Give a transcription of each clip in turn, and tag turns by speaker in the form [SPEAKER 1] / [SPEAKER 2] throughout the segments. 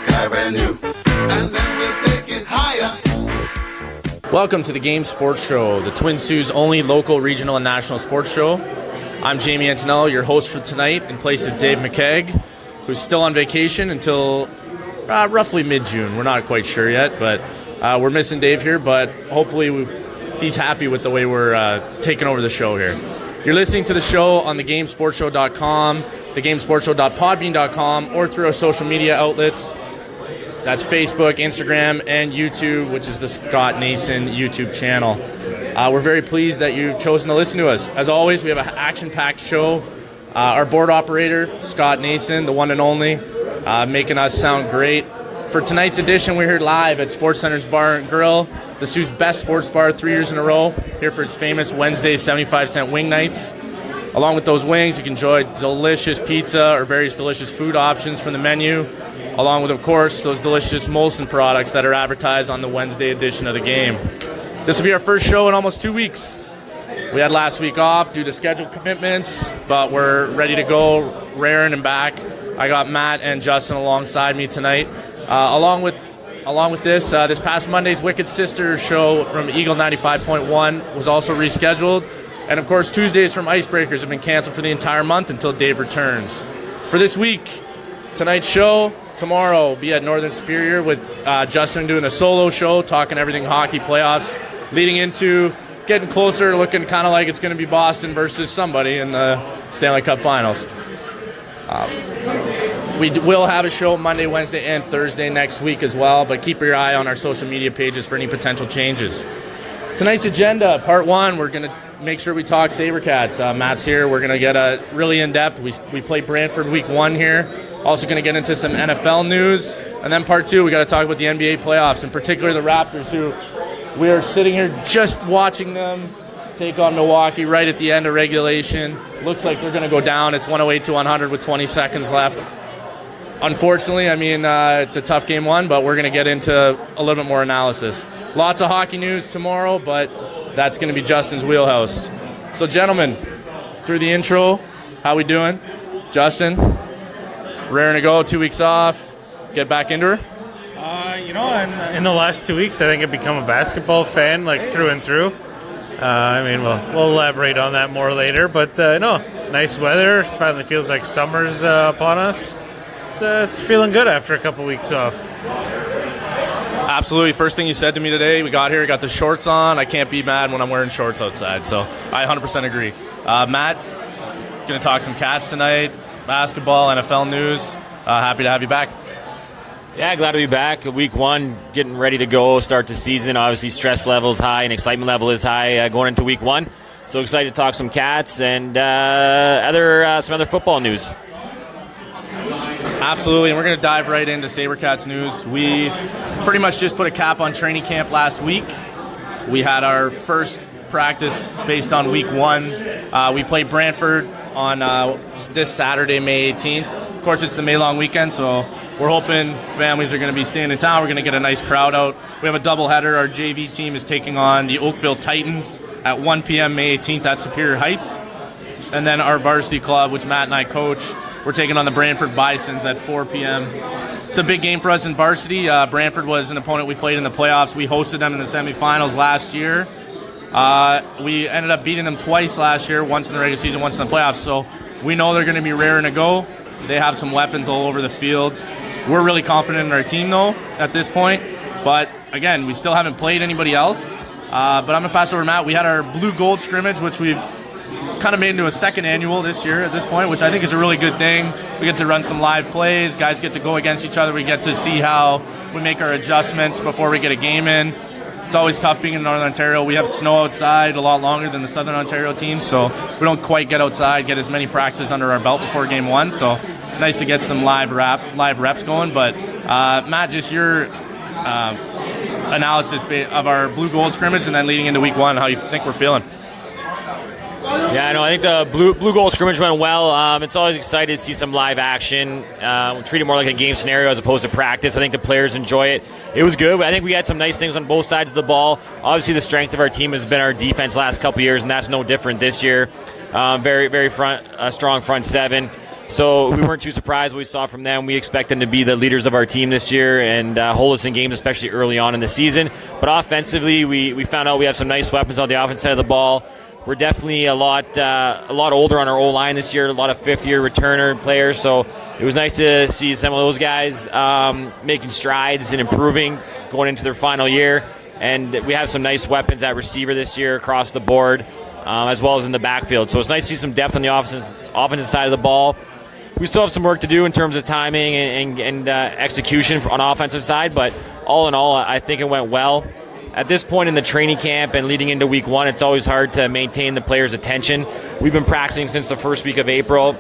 [SPEAKER 1] Avenue, and then we'll take it higher.
[SPEAKER 2] Welcome to the Game Sports Show, the Twin Sault's only local, regional, and national sports show. I'm Jamie Antonello, your host for tonight, in place of Dave McKeag, who's still on vacation until roughly mid-June. We're not quite sure yet, but we're missing Dave here, but hopefully he's happy with the way we're taking over the show here. You're listening to the show on thegamesportshow.com, thegamesportshow.podbean.com, or through our social media outlets. That's Facebook, Instagram, and YouTube, which is the Scott Nason YouTube channel. We're very pleased that you've chosen to listen to us. As always, we have an action-packed show. Our board operator, Scott Nason, the one and only, making us sound great. For tonight's edition, we're here live at Sportscenter Bar and Grill, the Sault's best sports bar 3 years in a row, here for its famous Wednesday 75-cent wing nights. Along with those wings, you can enjoy delicious pizza or various delicious food options from the menu, along with, of course, those delicious Molson products that are advertised on the Wednesday edition of the game. This will be our first show in almost 2 weeks. We had last week off due to schedule commitments, but we're ready to go, raring and back. I got Matt and Justin alongside me tonight. Along with this past Monday's Wicked Sisters show from Eagle 95.1 was also rescheduled. And, of course, Tuesdays from Icebreakers have been canceled for the entire month until Dave returns. For this week, tonight's show, tomorrow will be at Northern Superior with Justin doing a solo show, talking everything hockey playoffs, leading into getting closer, looking kind of like it's going to be Boston versus somebody in the Stanley Cup Finals. We will have a show Monday, Wednesday, and Thursday next week as well, but keep your eye on our social media pages for any potential changes. Tonight's agenda, part one, we're going to make sure we talk Sabrecats. Matt's here. We're going to get a really in-depth. We play Brantford week one here. Also going to get into some NFL news. And then part two, we got to talk about the NBA playoffs, in particular the Raptors, who we are sitting here just watching them take on Milwaukee right at the end of regulation. Looks like they're going to go down. It's 108-100 with 20 seconds left. Unfortunately, it's a tough game one, but we're going to get into a little bit more analysis. Lots of hockey news tomorrow, but that's going to be Justin's wheelhouse. So, gentlemen, through the intro, how we doing? Justin, raring to go, 2 weeks off, get back into her?
[SPEAKER 3] In the last 2 weeks, I think I've become a basketball fan, through and through. We'll elaborate on that more later, but nice weather. It finally feels like summer's upon us. It's feeling good after a couple weeks off.
[SPEAKER 2] Absolutely. First thing you said to me today, we got here, got the shorts on. I can't be mad when I'm wearing shorts outside, so I 100% agree. Matt, going to talk some Cats tonight, basketball, NFL news. Happy to have you back.
[SPEAKER 4] Yeah, glad to be back. Week one, getting ready to go, start the season. Obviously, stress level is high and excitement level is high going into week one. So excited to talk some Cats and some other football news.
[SPEAKER 2] Absolutely, and we're going to dive right into Sabrecats news. We pretty much just put a cap on training camp last week. We had our first practice based on week one. We played Brantford on this Saturday, May 18th. Of course, it's the May long weekend, so we're hoping families are going to be staying in town. We're going to get a nice crowd out. We have a doubleheader. Our JV team is taking on the Oakville Titans at 1 p.m. May 18th at Superior Heights. And then our varsity club, which Matt and I coach, we're taking on the Brantford Bisons at 4 p.m. It's a big game for us in varsity. Brantford was an opponent we played in the playoffs. We hosted them in the semifinals last year. We ended up beating them twice last year, once in the regular season, once in the playoffs. So we know they're going to be raring to go. They have some weapons all over the field. We're really confident in our team, though, at this point. But, again, we still haven't played anybody else. But I'm going to pass over to Matt. We had our blue-gold scrimmage, which we've kind of made into a second annual this year at this point, which I think is a really good thing. We get to run some live plays. Guys get to go against each other. We get to see how we make our adjustments before we get a game in. It's always tough being in Northern Ontario. We have snow outside a lot longer than the Southern Ontario teams, so we don't quite get outside, get as many practices under our belt before game one. So nice to get some live reps going. But Matt, just your analysis of our blue-gold scrimmage and then leading into week one, how you think we're feeling.
[SPEAKER 4] Yeah, I think the blue-gold scrimmage went well. It's always exciting to see some live action. We treat it more like a game scenario as opposed to practice. I think the players enjoy it. It was good. I think we had some nice things on both sides of the ball. Obviously, the strength of our team has been our defense last couple years, and that's no different this year. Very strong front seven. So we weren't too surprised what we saw from them. We expect them to be the leaders of our team this year and hold us in games, especially early on in the season. But offensively, we found out we have some nice weapons on the offensive side of the ball. We're definitely a lot older on our O-line this year, a lot of fifth-year returner players. So it was nice to see some of those guys making strides and improving going into their final year. And we have some nice weapons at receiver this year across the board, as well as in the backfield. So it's nice to see some depth on the offensive side of the ball. We still have some work to do in terms of timing and execution on the offensive side, but all in all, I think it went well. At this point in the training camp and leading into week one, it's always hard to maintain the players' attention. We've been practicing since the first week of April,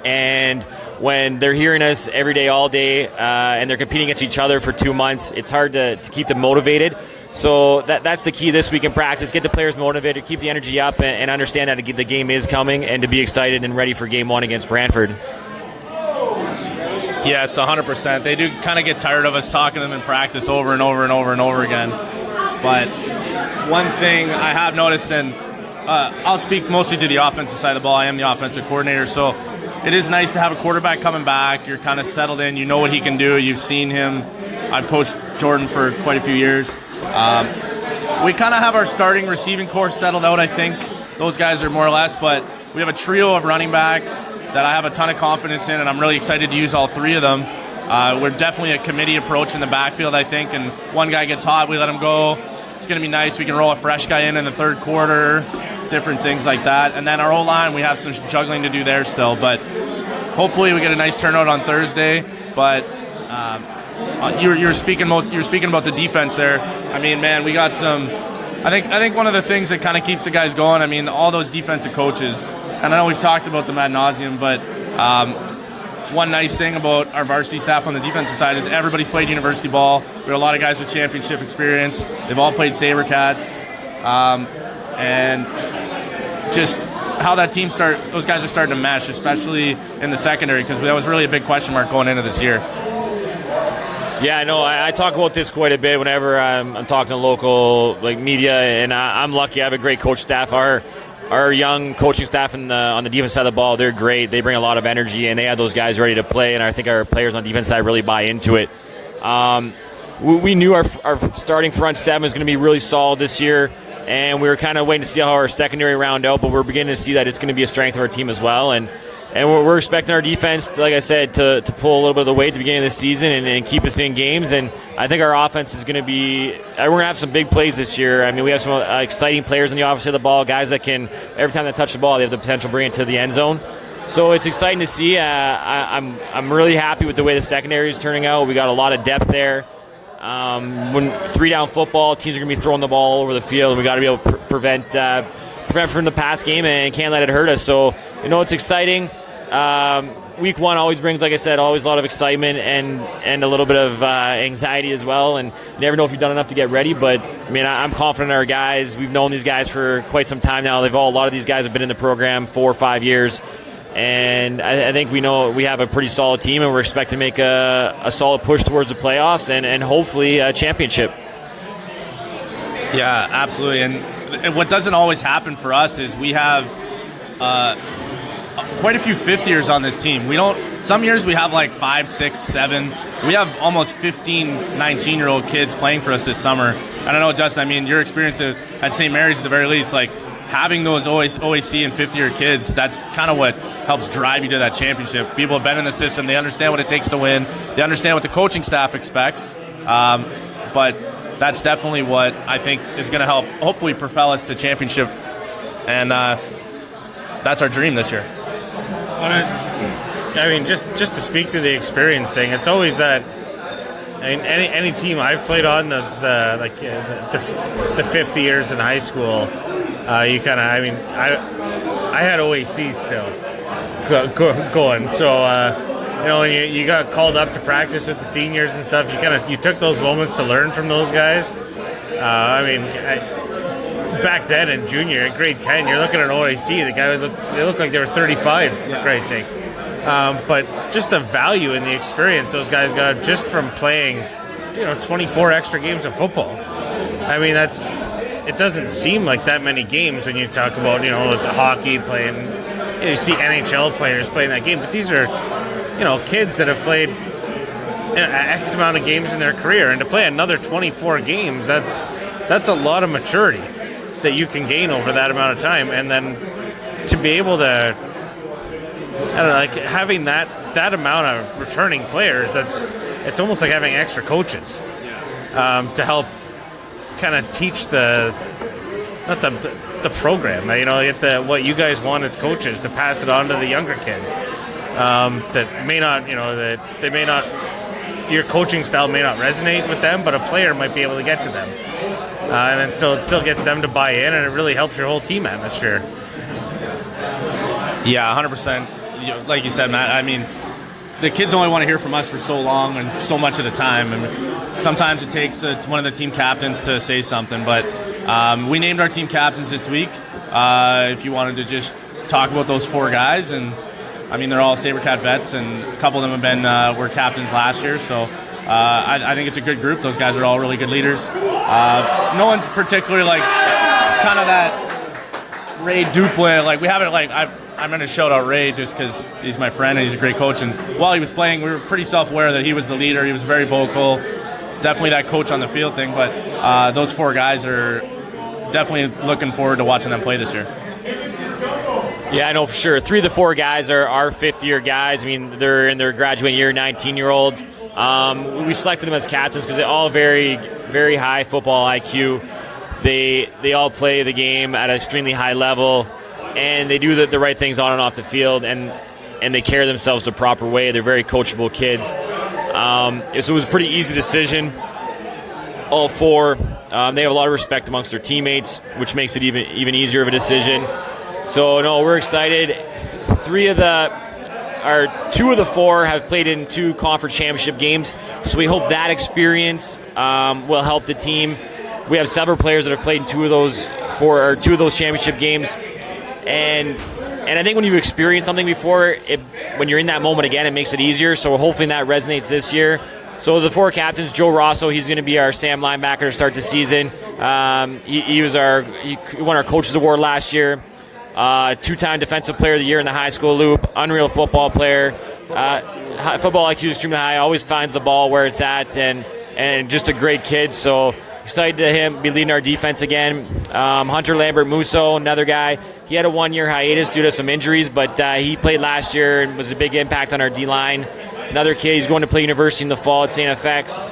[SPEAKER 4] and when they're hearing us every day, all day, and they're competing against each other for 2 months, it's hard to keep them motivated. So that's the key this week in practice, get the players motivated, keep the energy up, and understand that the game is coming and to be excited and ready for game one against Brantford.
[SPEAKER 2] Yes, 100%. They do kind of get tired of us talking to them in practice over and over and over and over again. But one thing I have noticed, and I'll speak mostly to the offensive side of the ball. I am the offensive coordinator, so it is nice to have a quarterback coming back. You're kind of settled in. You know what he can do. You've seen him. I've coached Jordan for quite a few years. We kind of have our starting receiving corps settled out, I think. Those guys are more or less, but we have a trio of running backs that I have a ton of confidence in, and I'm really excited to use all three of them. We're definitely a committee approach in the backfield, I think, and one guy gets hot, we let him go. It's going to be nice. We can roll a fresh guy in the third quarter, different things like that. And then our O-line, we have some juggling to do there still, but hopefully we get a nice turnout on Thursday. But you're speaking about the defense there. I mean, man, we got some. I think one of the things that kind of keeps the guys going. I mean, all those defensive coaches, and I know we've talked about them ad nauseum, but one nice thing about our varsity staff on the defensive side is everybody's played university ball. We have a lot of guys with championship experience. They've all played Sabrecats, and just how that team those guys are starting to mesh, especially in the secondary, because that was really a big question mark going into this year.
[SPEAKER 4] Yeah, I know. I talk about this quite a bit whenever I'm talking to local media, and I'm lucky. I have a great coach staff. Our young coaching staff on the defense side of the ball, they're great. They bring a lot of energy, and they have those guys ready to play, and I think our players on the defense side really buy into it. We knew our starting front seven was going to be really solid this year, and we were kind of waiting to see how our secondary round out, but we're beginning to see that it's going to be a strength of our team as well, and we're expecting our defense, like I said, to pull a little bit of the weight at the beginning of the season and keep us in games. And I think our offense is going to be – we're going to have some big plays this year. I mean, we have some exciting players on the offensive side of the ball, guys that can – every time they touch the ball, they have the potential to bring it to the end zone. So it's exciting to see. I'm really happy with the way the secondary is turning out. We got a lot of depth there. When three-down football, teams are going to be throwing the ball all over the field, and we got to be able to prevent from the pass game and can't let it hurt us. So, it's exciting. Week one always brings, like I said, always a lot of excitement and a little bit of anxiety as well. And you never know if you've done enough to get ready. But, I'm confident in our guys. We've known these guys for quite some time now. A lot of these guys have been in the program 4 or 5 years. And I think we know we have a pretty solid team, and we're expecting to make a solid push towards the playoffs and hopefully a championship.
[SPEAKER 2] Yeah, absolutely. And what doesn't always happen for us is we have quite a few fifth years on this team. Some years we have like 5, 6, 7. We have almost 15, 19-year-old kids playing for us this summer. I don't know, Justin, your experience at St. Mary's at the very least, like having those OAC and fifth-year kids, that's kind of what helps drive you to that championship. People have been in the system. They understand what it takes to win. They understand what the coaching staff expects. But that's definitely what I think is going to help hopefully propel us to championship. And that's our dream this year.
[SPEAKER 3] Just to speak to the experience thing, it's always that. Any team I've played on that's the fifth years in high school, I had OAC still going. So when you got called up to practice with the seniors and stuff, you took those moments to learn from those guys. Back then in junior, in grade 10, you're looking at an OAC. The guys they looked like they were 35 for Christ's sake. But just the value and the experience those guys got just from playing, 24 extra games of football. It doesn't seem like that many games when you talk about, the hockey, playing you see NHL players playing that game, but these are, kids that have played X amount of games in their career, and to play another 24 games, that's a lot of maturity that you can gain over that amount of time, and then to be able to, having that amount of returning players, it's almost like having extra coaches to help kind of teach the program, get what you guys want as coaches to pass it on to the younger kids that may not, your coaching style may not resonate with them, but a player might be able to get to them. And it still gets them to buy in, and it really helps your whole team atmosphere.
[SPEAKER 2] Yeah, 100%. Like you said, Matt, I mean, the kids only want to hear from us for so long and so much at a time. And sometimes it takes one of the team captains to say something. But we named our team captains this week. If you wanted to just talk about those 4 guys, and I mean, they're all Sabrecat vets, and a couple of them have were captains last year. So I think it's a good group. Those guys are all really good leaders. No one's particularly kind of that Ray Duplin. We haven't I'm going to shout out Ray just because he's my friend and he's a great coach. And while he was playing, we were pretty self-aware that he was the leader. He was very vocal, definitely that coach on the field thing. But those 4 guys are definitely looking forward to watching them play this year.
[SPEAKER 4] Yeah, I know for sure. 3 of the 4 guys are fifth-year guys. I mean, they're in their graduating year, 19-year-old. We selected them as captains because they're all very, very high football IQ. They all play the game at an extremely high level, and they do the right things on and off the field, and they carry themselves the proper way. They're very coachable kids. So it was a pretty easy decision. All 4, they have a lot of respect amongst their teammates, which makes it even easier of a decision. So no, we're excited. 2 of the 4 have played in 2 conference championship games, so we hope that experience will help the team. We have several players that have played in 2 of those championship games, and I think when you've experienced something before, when you're in that moment again, it makes it easier. So hopefully that resonates this year. So the 4 captains, Joe Rosso, he's going to be our Sam linebacker to start the season. He won our Coaches Award last year. 2-time Defensive Player of the Year in the high school loop, unreal football player. Football IQ is extremely high, always finds the ball where it's at, and just a great kid. So excited to him be leading our defense again. Hunter Lambert Musso, another guy. He had a 1-year hiatus due to some injuries, but he played last year and was a big impact on our D-line. Another kid, he's going to play university in the fall at St. FX.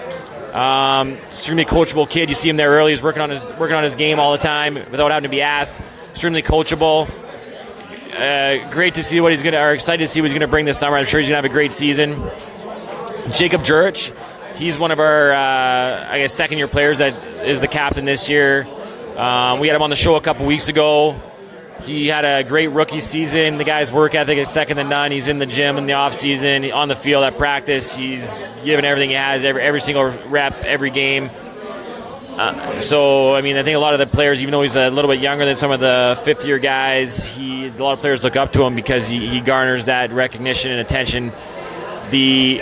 [SPEAKER 4] Extremely coachable kid. You see him there early. He's working on his game all the time without having to be asked. Extremely coachable. Great to see excited to see what he's going to bring this summer. I'm sure he's going to have a great season. Jacob Jurich, he's one of our, second-year players that is the captain this year. We had him on the show a couple weeks ago. He had a great rookie season. The guy's work ethic is second to none. He's in the gym in the off-season, on the field at practice. He's giving everything he has, every single rep, every game. I think a lot of the players, even though he's a little bit younger than some of the fifth-year guys, a lot of players look up to him because he garners that recognition and attention. The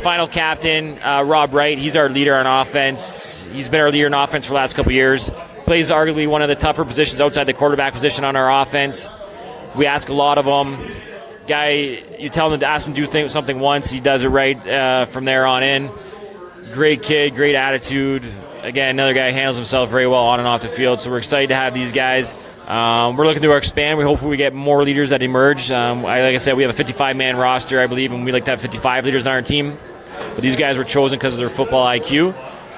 [SPEAKER 4] final captain, Rob Wright, he's our leader on offense. He's been our leader in offense for the last couple of years. Plays arguably one of the tougher positions outside the quarterback position on our offense. We ask a lot of him. Guy, you tell him to ask him to do something once, he does it right from there on in. Great kid, great attitude. Again, another guy handles himself very well on and off the field, so we're excited to have these guys. We're looking to expand. We hopefully we get more leaders that emerge. Like I said, we have a 55-man roster, I believe, and we like to have 55 leaders on our team. But these guys were chosen because of their football IQ,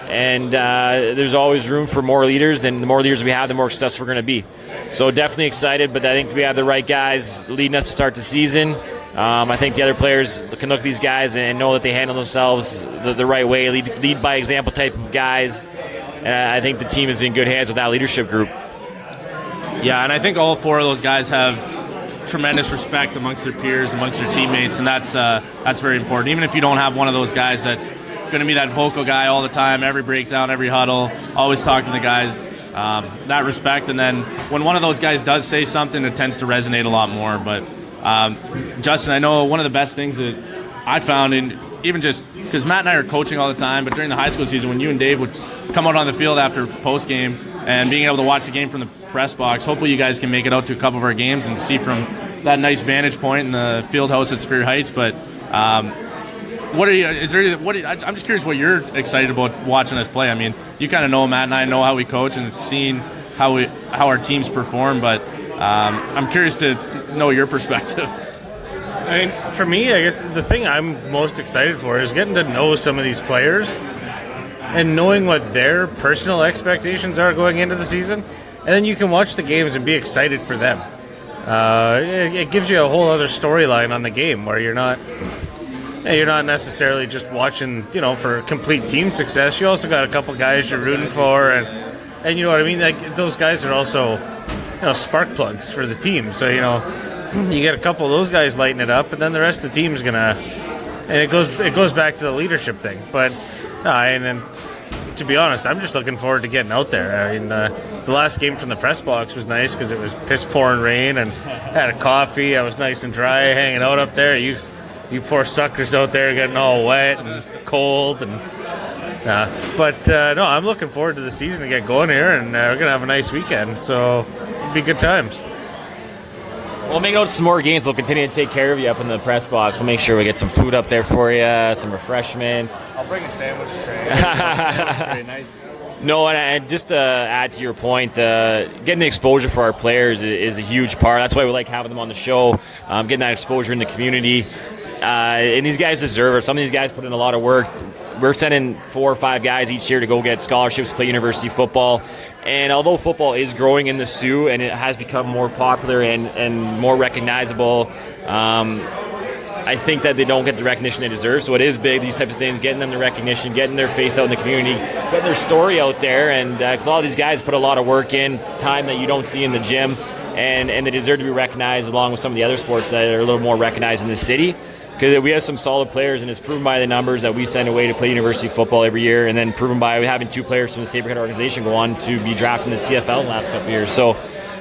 [SPEAKER 4] and there's always room for more leaders, and the more leaders we have, the more successful we're going to be. So definitely excited, but I think we have the right guys leading us to start the season. I think the other players can look at these guys and know that they handle themselves the right way, lead by example type of guys. I think the team is in good hands with that leadership group.
[SPEAKER 2] Yeah, and I think all 4 of those guys have tremendous respect amongst their peers, amongst their teammates, and that's very important. Even if you don't have one of those guys that's going to be that vocal guy all the time, every breakdown, every huddle, always talking to the guys, that respect. And then when one of those guys does say something, it tends to resonate a lot more. But Justin, I know one of the best things that I found, in even just because Matt and I are coaching all the time, but during the high school season, when you and Dave would come out on the field after post game and being able to watch the game from the press box, hopefully you guys can make it out to a couple of our games and see from that nice vantage point in the field house at Spear Heights. But what are you? I'm just curious what you're excited about watching us play. I mean, you kind of know Matt and I know how we coach and seen how our teams perform, but I'm curious to know your perspective.
[SPEAKER 3] I mean, for me, I guess the thing I'm most excited for is getting to know some of these players and knowing what their personal expectations are going into the season. And then you can watch the games and be excited for them. It gives you a whole other storyline on the game where you're not necessarily just watching, for complete team success. You also got a couple guys you're rooting for, and you know what I mean? Like, those guys are also, spark plugs for the team. So, you get a couple of those guys lighting it up, and then the rest of the team's gonna. And it goes back to the leadership thing. But and to be honest, I'm just looking forward to getting out there. I mean, the last game from the press box was nice because it was piss pouring rain, and had a coffee. I was nice and dry, hanging out up there. You poor suckers out there getting all wet and cold and. But I'm looking forward to the season to get going here, and we're gonna have a nice weekend. So it'll be good times.
[SPEAKER 4] We'll make out some more games. We'll continue to take care of you up in the press box. We'll make sure we get some food up there for you, some refreshments.
[SPEAKER 3] I'll bring a sandwich tray.
[SPEAKER 4] Nice. No, and just to add to your point, getting the exposure for our players is a huge part. That's why we like having them on the show, getting that exposure in the community. And these guys deserve it. Some of these guys put in a lot of work. We're sending 4 or 5 guys each year to go get scholarships to play university football. And although football is growing in the Sioux and it has become more popular and more recognizable, I think that they don't get the recognition they deserve. So it is big, these types of things, getting them the recognition, getting their face out in the community, getting their story out there. And because a lot of these guys put a lot of work in, time that you don't see in the gym, and they deserve to be recognized along with some of the other sports that are a little more recognized in the city. Because we have some solid players, and it's proven by the numbers that we send away to play university football every year, and then proven by having 2 players from the Sabrecat organization go on to be drafted in the CFL in the last couple of years. So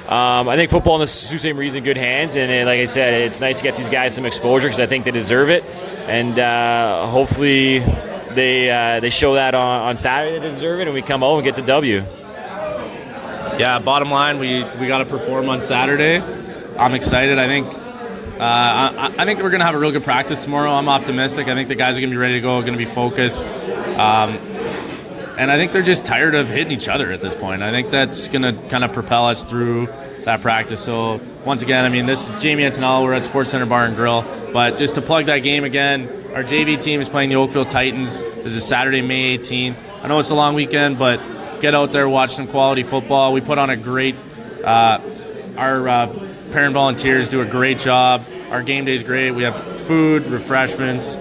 [SPEAKER 4] I think football in the Sault Ste. Marie's in good hands, and like I said, it's nice to get these guys some exposure because I think they deserve it, and hopefully they show that on Saturday they deserve it, and we come out and get the W.
[SPEAKER 2] Yeah, bottom line, we got to perform on Saturday. I'm excited. I think we're going to have a real good practice tomorrow. I'm optimistic. I think the guys are going to be ready to go, going to be focused. And I think they're just tired of hitting each other at this point. I think that's going to kind of propel us through that practice. So, once again, I mean, this is Jamie Antonello. We're at Sportscenter Bar and Grill. But just to plug that game again, our JV team is playing the Oakville Titans. This is Saturday, May 18th. I know it's a long weekend, but get out there, watch some quality football. We put on a great our parent volunteers do a great job. Our game day is great. We have food, refreshments.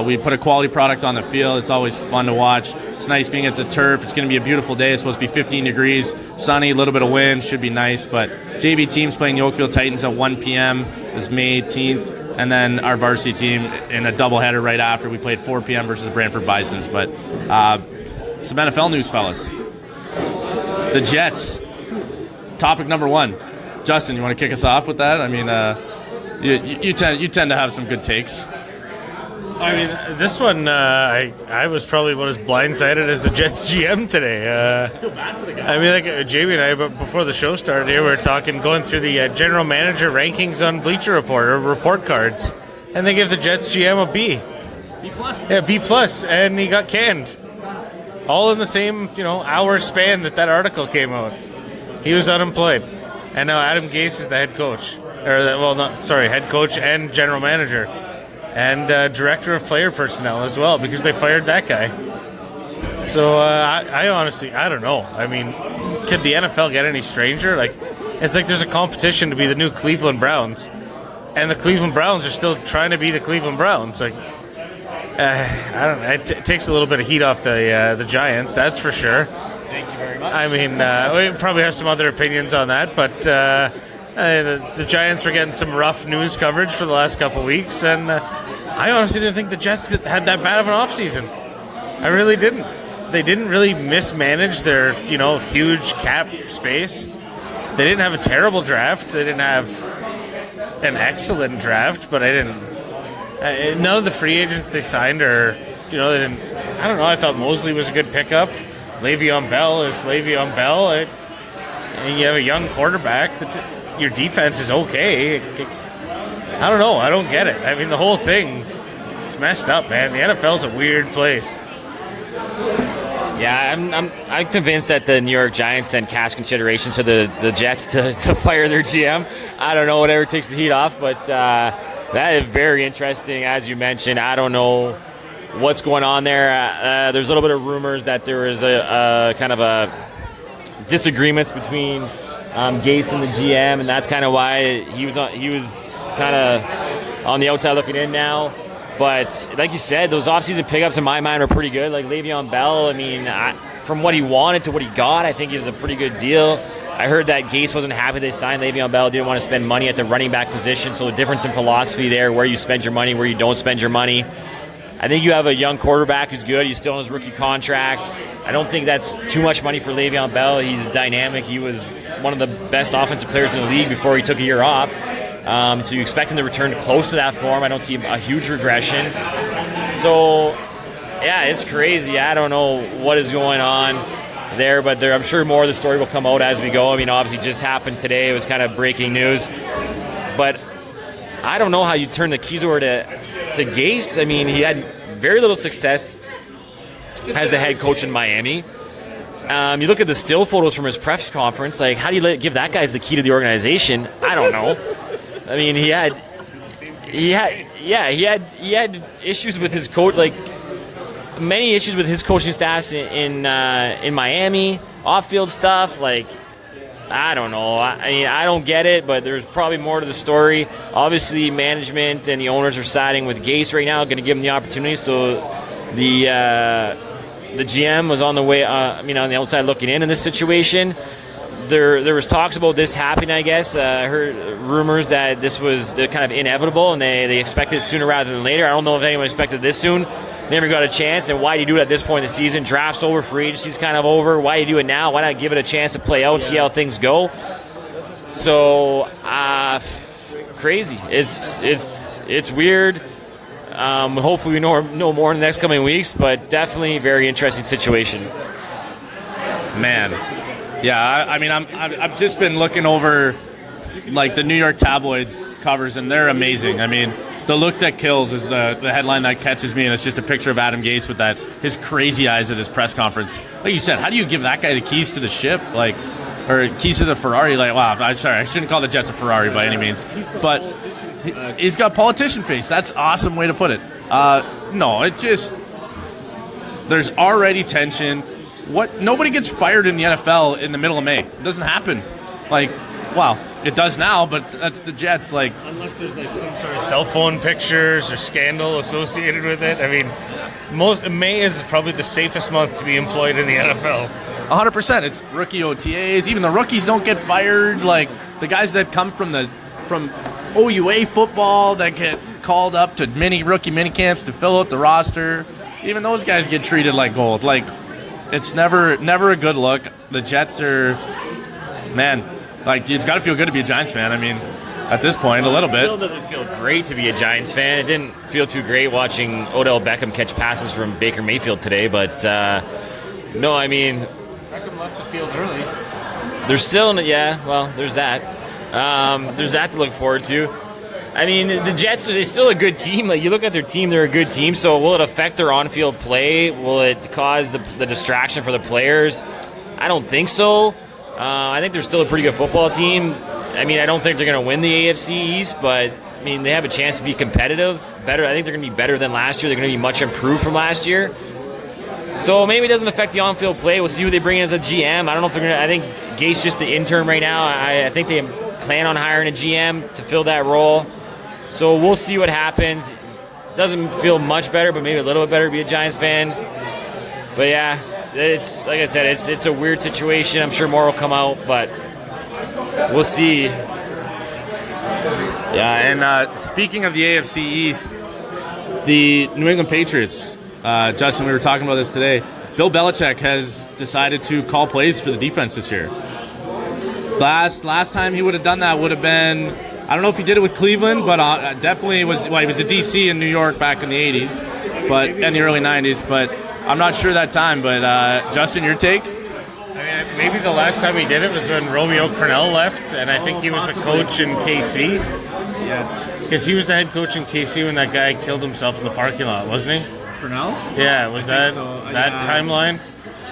[SPEAKER 2] We put a quality product on the field. It's always fun to watch. It's nice being at the turf. It's going to be a beautiful day. It's supposed to be 15 degrees, sunny, a little bit of wind. Should be nice. But JV team's playing the Oakville Titans at 1 p.m. This May 18th. And then our varsity team in a doubleheader right after. We played 4 p.m. versus the Brantford Bisons. But some NFL news, fellas. The Jets. Topic number 1. Justin, you want to kick us off with that? I mean, you tend to have some good takes.
[SPEAKER 3] I mean, this one, I was probably about as blindsided as the Jets GM today.
[SPEAKER 2] I feel bad for the guy.
[SPEAKER 3] I mean, like Jamie and I, before the show started here, we were going through the general manager rankings on Bleacher Report, or report cards, and they give the Jets GM a B.
[SPEAKER 2] B+?
[SPEAKER 3] Yeah, B+, and he got canned. All in the same, hour span that article came out. He was unemployed. And now Adam Gase is the head coach. Head coach and general manager. And director of player personnel as well, because they fired that guy. So I honestly, I don't know. I mean, could the NFL get any stranger? It's like there's a competition to be the new Cleveland Browns. And the Cleveland Browns are still trying to be the Cleveland Browns. I don't know. It takes a little bit of heat off the Giants, that's for sure.
[SPEAKER 4] Thank you very much.
[SPEAKER 3] I mean, we probably have some other opinions on that, but the Giants were getting some rough news coverage for the last couple weeks, and I honestly didn't think the Jets had that bad of an offseason. I really didn't. They didn't really mismanage their, huge cap space. They didn't have a terrible draft. They didn't have an excellent draft, but none of the free agents they signed are, they didn't. I don't know. I thought Mosley was a good pickup. Le'Veon Bell is Le'Veon Bell. And you have a young quarterback. your defense is okay. I don't know. I don't get it. I mean, the whole thing, it's messed up, man. The NFL's a weird place.
[SPEAKER 4] Yeah, I'm convinced that the New York Giants sent cash consideration to the Jets to fire their GM. I don't know, whatever takes the heat off, but that is very interesting, as you mentioned. I don't know what's going on there. There's a little bit of rumors that there is a kind of a disagreements between Gase and the GM, and that's kind of why he was kind of on the outside looking in now. But like you said, those offseason pickups in my mind are pretty good. Like Le'Veon Bell, I mean, from what he wanted to what he got, I think it was a pretty good deal. I heard that Gase wasn't happy they signed Le'Veon Bell, didn't want to spend money at the running back position, so a difference in philosophy there, where you spend your money, where you don't spend your money. I think you have a young quarterback who's good. He's still on his rookie contract. I don't think that's too much money for Le'Veon Bell. He's dynamic. He was one of the best offensive players in the league before he took a year off. So you expect him to return close to that form. I don't see a huge regression. So, yeah, it's crazy. I don't know what is going on there, but I'm sure more of the story will come out as we go. I mean, obviously, it just happened today. It was kind of breaking news. But I don't know how you turn the keys over to Gase. I mean, he had very little success as the head coach in Miami. You look at the still photos from his press conference. Like, how do you give that guy the key to the organization? I don't know. I mean, he had issues with his coach, like many issues with his coaching staffs in Miami, off-field stuff. Like, I don't know. I mean, I don't get it, but there's probably more to the story. Obviously, management and the owners are siding with Gase right now, going to give him the opportunity. So the GM was on the way, on the outside looking in this situation. There was talks about this happening, I guess. I heard rumors that this was kind of inevitable, and they expected it sooner rather than later. I don't know if anyone expected this soon. Never got a chance, and why do you do it at this point in the season? Draft's over, free agency's kind of over. Why do you do it now? Why not give it a chance to play out and see how things go? So, crazy. It's weird. Hopefully we know more in the next coming weeks, but definitely a very interesting situation.
[SPEAKER 2] Man. Yeah, I mean, I've just been looking over, like, the New York tabloids covers, and they're amazing. I mean, The Look That Kills is the headline that catches me, and it's just a picture of Adam Gase with his crazy eyes at his press conference. Like you said, how do you give that guy the keys to the ship, or keys to the Ferrari? Like, wow, I'm sorry, I shouldn't call the Jets a Ferrari by any means, but he's got politician face. That's an awesome way to put it. No, it just, there's already tension. Nobody gets fired in the NFL in the middle of May. It doesn't happen. Like, wow, it does now, but that's the Jets. Like,
[SPEAKER 3] unless there's like some sort of cell phone pictures or scandal associated with it. I mean, May is probably the safest month to be employed in the NFL.
[SPEAKER 2] 100%. It's rookie OTAs. Even the rookies don't get fired. Like, the guys that come from OUA football that get called up to rookie mini camps to fill out the roster, even those guys get treated like gold. Like, it's never a good look. The Jets are, man, like, it's got to feel good to be a Giants fan. I mean, at this point, a little bit. It still
[SPEAKER 4] doesn't feel great to be a Giants fan. It didn't feel too great watching Odell Beckham catch passes from Baker Mayfield today, but no, I mean,
[SPEAKER 3] Beckham left the field early.
[SPEAKER 4] There's still, there's that. There's that to look forward to. I mean, the Jets are still a good team. Like, you look at their team, they're a good team. So will it affect their on-field play? Will it cause the distraction for the players? I don't think so. I think they're still a pretty good football team. I mean, I don't think they're going to win the AFC East, but, I mean, they have a chance to be competitive. Better. I think they're going to be better than last year. They're going to be much improved from last year. So maybe it doesn't affect the on-field play. We'll see who they bring in as a GM. I don't know if they're going to – I think Gase's just the intern right now. I think they plan on hiring a GM to fill that role. So we'll see what happens. Doesn't feel much better, but maybe a little bit better to be a Giants fan. But yeah, it's like I said, it's a weird situation. I'm sure more will come out, but we'll see.
[SPEAKER 2] Yeah, and speaking of the AFC East, the New England Patriots, Justin, we were talking about this today. Bill Belichick has decided to call plays for the defense this year. Last time he would have done that would have been, I don't know if he did it with Cleveland, but definitely he was a DC in New York back in the 80s, but in the early 90s. But I'm not sure that time. But Justin, your take?
[SPEAKER 3] I mean, maybe the last time he did it was when Romeo Cornell left, and I think he was the coach in KC.
[SPEAKER 2] Yes.
[SPEAKER 3] Because he was the head coach in KC when that guy killed himself in the parking lot, wasn't he?
[SPEAKER 2] Cornell?
[SPEAKER 3] Yeah, was that
[SPEAKER 2] so.
[SPEAKER 3] that timeline?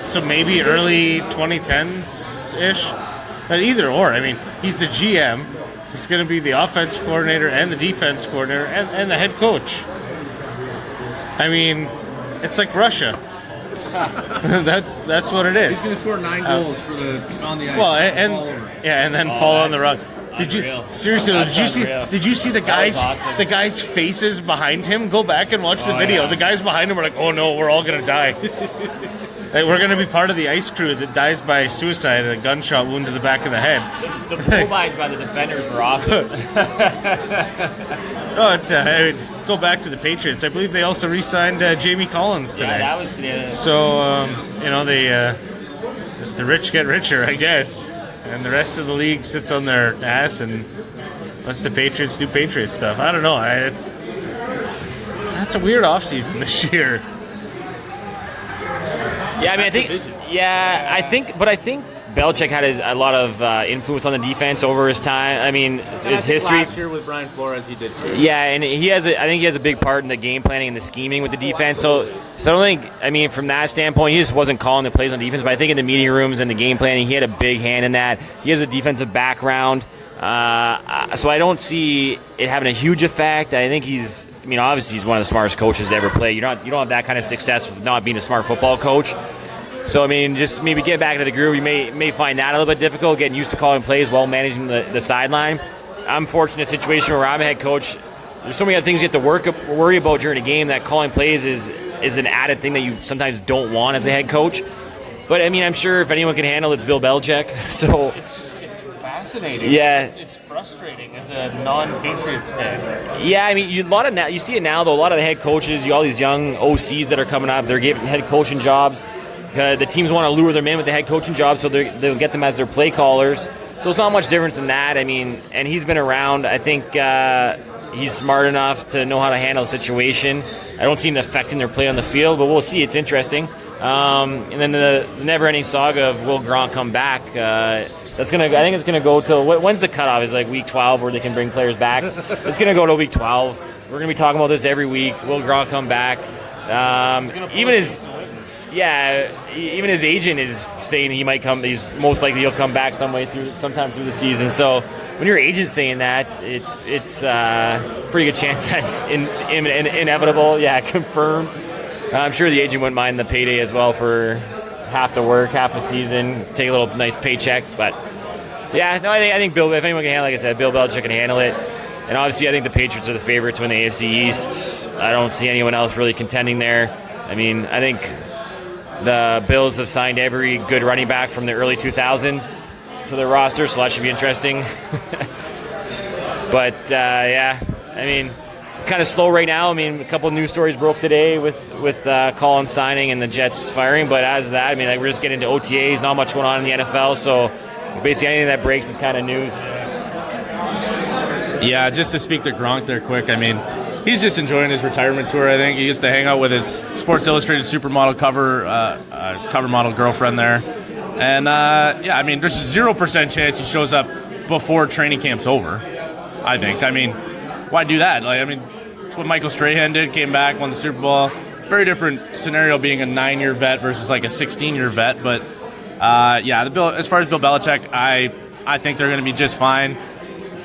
[SPEAKER 3] So maybe early 2010s-ish? But either or, I mean, he's the GM. He's going to be the offense coordinator and the defense coordinator and the head coach. I mean, it's like Russia. That's what it is.
[SPEAKER 2] He's going to score 9 goals on the ice.
[SPEAKER 3] Well, and then fall on the rug. Did you seriously? Did you see the guys' faces behind him? Go back and watch the video. Yeah. The guys behind him were like, "Oh no, we're all gonna die. Like, we're gonna be part of the ice crew that dies by suicide, a gunshot wound to the back of the head."
[SPEAKER 4] The pull-bys by the defenders were awesome.
[SPEAKER 3] Go back to the Patriots. I believe they also re-signed Jamie Collins today.
[SPEAKER 4] Yeah, that was today.
[SPEAKER 3] So the rich get richer, I guess. And the rest of the league sits on their ass and lets the Patriots do Patriot stuff. I don't know. That's a weird offseason this year.
[SPEAKER 4] Yeah, I mean, I think Belichick had a lot of influence on the defense over his time. I mean, his history.
[SPEAKER 2] Last year with Brian Flores, he did too.
[SPEAKER 4] Yeah, and I think he has a big part in the game planning and the scheming with the defense. So I don't think, I mean, from that standpoint, he just wasn't calling the plays on defense. But I think in the meeting rooms and the game planning, he had a big hand in that. He has a defensive background, so I don't see it having a huge effect. I think obviously he's one of the smartest coaches to ever play. You don't have that kind of success with not being a smart football coach. So, I mean, just maybe get back into the groove. You may find that a little bit difficult, getting used to calling plays while managing the sideline. I'm fortunate in a situation where I'm a head coach. There's so many other things you have to worry about during a game that calling plays is an added thing that you sometimes don't want as a head coach. But, I mean, I'm sure if anyone can handle it, it's Bill Belichick. So
[SPEAKER 3] It's fascinating.
[SPEAKER 4] Yeah.
[SPEAKER 3] It's frustrating as a non-Patriots fan.
[SPEAKER 4] Yeah, I mean, you see it now, though. A lot of the head coaches, all these young OCs that are coming up, they're getting head coaching jobs. The teams want to lure them in with the head coaching job, so they'll get them as their play callers. So it's not much different than that. I mean, and he's been around. I think he's smart enough to know how to handle the situation. I don't see it affecting their play on the field, but we'll see. It's interesting. And then the never-ending saga of will Gronk come back? I think it's gonna go till when's the cutoff? Is like week 12 where they can bring players back. It's gonna go to week 12. We're gonna be talking about this every week. Will Gronk come back? Even his agent is saying he might come. He's most likely he'll come back sometime through the season. So when your agent's saying that, it's pretty good chance that's inevitable. Yeah, confirmed. I'm sure the agent wouldn't mind the payday as well for half the work, half a season, take a little nice paycheck. But yeah, no, I think Bill. If anyone can handle it, like I said, Bill Belichick can handle it. And obviously, I think the Patriots are the favorites to win the AFC East. I don't see anyone else really contending there. I mean, I think the Bills have signed every good running back from the early 2000s to their roster, so that should be interesting. But, I mean, kind of slow right now. I mean, a couple of news stories broke today with Collins signing and the Jets firing, but as of that, I mean, we're just getting into OTAs, not much going on in the NFL, so basically anything that breaks is kind of news.
[SPEAKER 2] Yeah, just to speak to Gronk there quick, I mean, he's just enjoying his retirement tour, I think. He gets to hang out with his Sports Illustrated supermodel cover model girlfriend there. And, I mean, there's a 0% chance he shows up before training camp's over, I think. I mean, why do that? It's what Michael Strahan did, came back, won the Super Bowl. Very different scenario being a 9-year vet versus like a 16-year vet. But, as far as Bill Belichick, I think they're going to be just fine.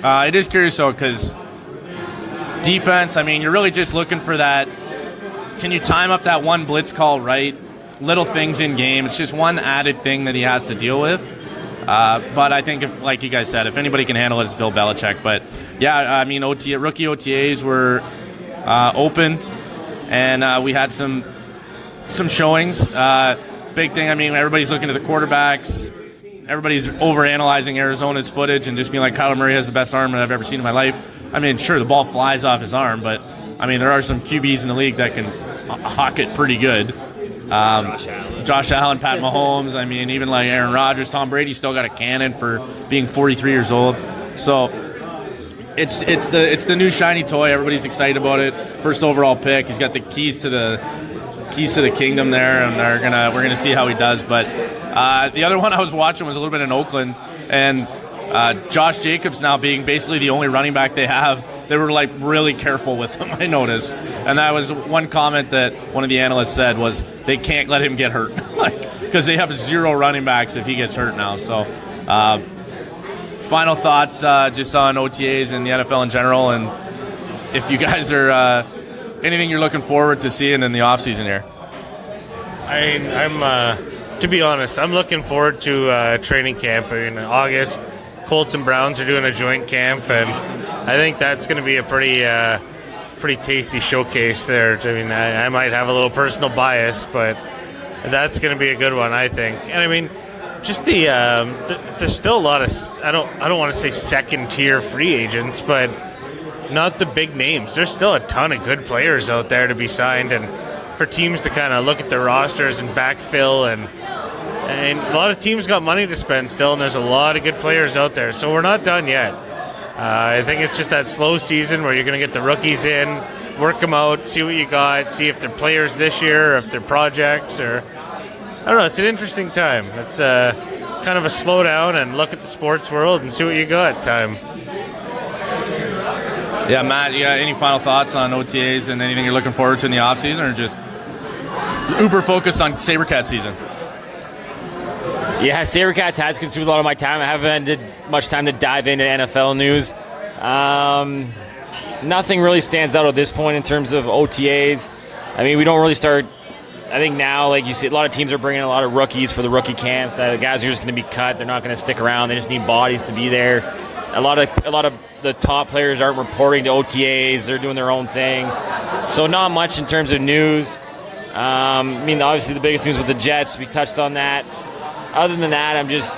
[SPEAKER 2] It is curious, though, because defense, I mean, you're really just looking for that. Can you time up that one blitz call right? Little things in game. It's just one added thing that he has to deal with. But I think, like you guys said, if anybody can handle it, it's Bill Belichick. But, yeah, I mean, rookie OTAs were opened, and we had some showings. Big thing, I mean, everybody's looking at the quarterbacks. Everybody's overanalyzing Arizona's footage and just being like, Kyler Murray has the best arm that I've ever seen in my life. I mean, sure, the ball flies off his arm, but, I mean, there are some QBs in the league that can hawk it pretty good. Josh Allen, Pat Mahomes, I mean, even like Aaron Rodgers, Tom Brady still got a cannon for being 43 years old. So it's the new shiny toy. Everybody's excited about it. First overall pick. He's got the keys to the kingdom there, and we're gonna see how he does. But The other one I was watching was a little bit in Oakland, and Josh Jacobs now being basically the only running back they have. They were like really careful with him, I noticed. And that was one comment that one of the analysts said was they can't let him get hurt because they have 0 running backs if he gets hurt now. So final thoughts just on OTAs and the NFL in general, and if you guys are anything you're looking forward to seeing in the offseason here.
[SPEAKER 3] I'm to be honest, I'm looking forward to training camp in August. Colts and Browns are doing a joint camp, and I think that's going to be a pretty tasty showcase there. I mean, I might have a little personal bias, but that's going to be a good one, I think. And I mean, just there's still a lot of I don't want to say second tier free agents, but not the big names. There's still a ton of good players out there to be signed, and for teams to kind of look at their rosters and backfill, and a lot of teams got money to spend still, and there's a lot of good players out there. So we're not done yet. I think it's just that slow season where you're going to get the rookies in, work them out, see what you got, see if they're players this year, or if they're projects, or I don't know. It's an interesting time. It's kind of a slow down and look at the sports world and see what you got time.
[SPEAKER 2] Yeah, Matt, you got any final thoughts on OTAs and anything you're looking forward to in the offseason, or just uber focused on Sabrecats season?
[SPEAKER 4] Yeah, Sabrecats has consumed a lot of my time. I haven't had much time to dive into NFL news. Nothing really stands out at this point in terms of OTAs. I mean, we don't really start. I think now, like you see, a lot of teams are bringing a lot of rookies for the rookie camps. The guys are just going to be cut. They're not going to stick around. They just need bodies to be there. A lot of the top players aren't reporting to OTAs. They're doing their own thing. So not much in terms of news. I mean, obviously the biggest news with the Jets. We touched on that. Other than that, I'm just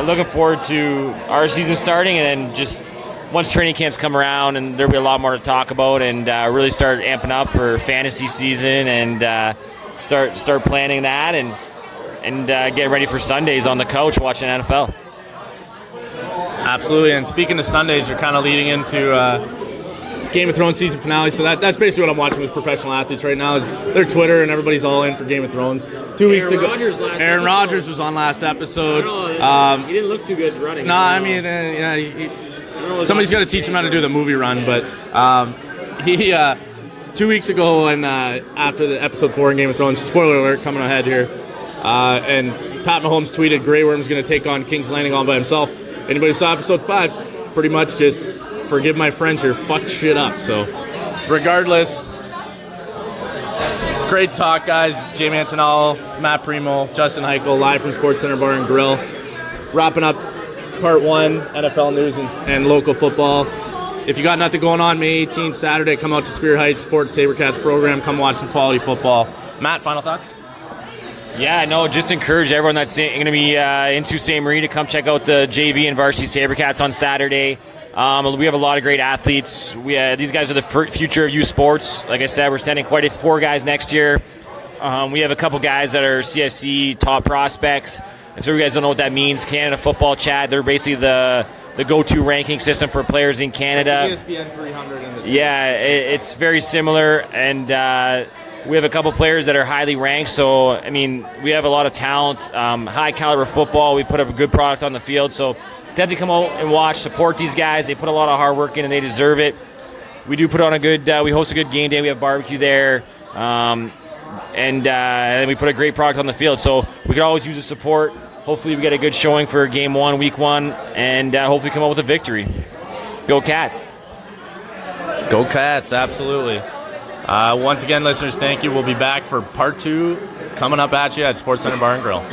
[SPEAKER 4] looking forward to our season starting, and then just once training camps come around, and there'll be a lot more to talk about, and really start amping up for fantasy season, and start planning that, and get ready for Sundays on the couch watching NFL.
[SPEAKER 2] Absolutely, and speaking of Sundays, you're kind of leading into Game of Thrones season finale, so that's basically what I'm watching with professional athletes right now is their Twitter, and everybody's all in for Game of Thrones. 2 weeks ago, Aaron Rodgers was on last episode.
[SPEAKER 5] He didn't look too good running.
[SPEAKER 2] No, I mean, somebody's got to teach him how to do the movie run, but he 2 weeks ago, and after the episode 4 in Game of Thrones, spoiler alert coming ahead here, and Pat Mahomes tweeted Grey Worm's going to take on King's Landing all by himself. Anybody saw episode 5? Pretty much just forgive my French here, fucked shit up. So, regardless, great talk, guys. Jamie Antonello, Matt Premo, Justin Hykel, live from Sportscenter Bar and Grill. Wrapping up part 1, NFL news and local football. If you got nothing going on, May 18th, Saturday, come out to Spear Heights, support the Sabrecats program, come watch some quality football. Matt, final thoughts?
[SPEAKER 4] Yeah, no, just encourage everyone that's going to be in Sault Ste. Marie to come check out the JV and Varsity Sabrecats on Saturday. We have a lot of great athletes. These guys are the future of youth sports. Like I said, we're sending 4 guys next year. We have a couple guys that are CFC top prospects. And so you guys don't know what that means. Canada Football Chat, they're basically the go-to ranking system for players in Canada.
[SPEAKER 2] ESPN 300 in the
[SPEAKER 4] Yeah, it's very similar. And we have a couple players that are highly ranked. So, I mean, we have a lot of talent, high-caliber football. We put up a good product on the field. So, definitely come out and watch, support these guys. They put a lot of hard work in, and they deserve it. We do put on we host a good game day. We have barbecue there, and we put a great product on the field. So we could always use the support. Hopefully we get a good showing for Game 1, Week 1, and hopefully come out with a victory. Go Cats.
[SPEAKER 2] Go Cats, absolutely. Once again, listeners, thank you. We'll be back for part 2 coming up at you at Sportscenter Bar and Grill.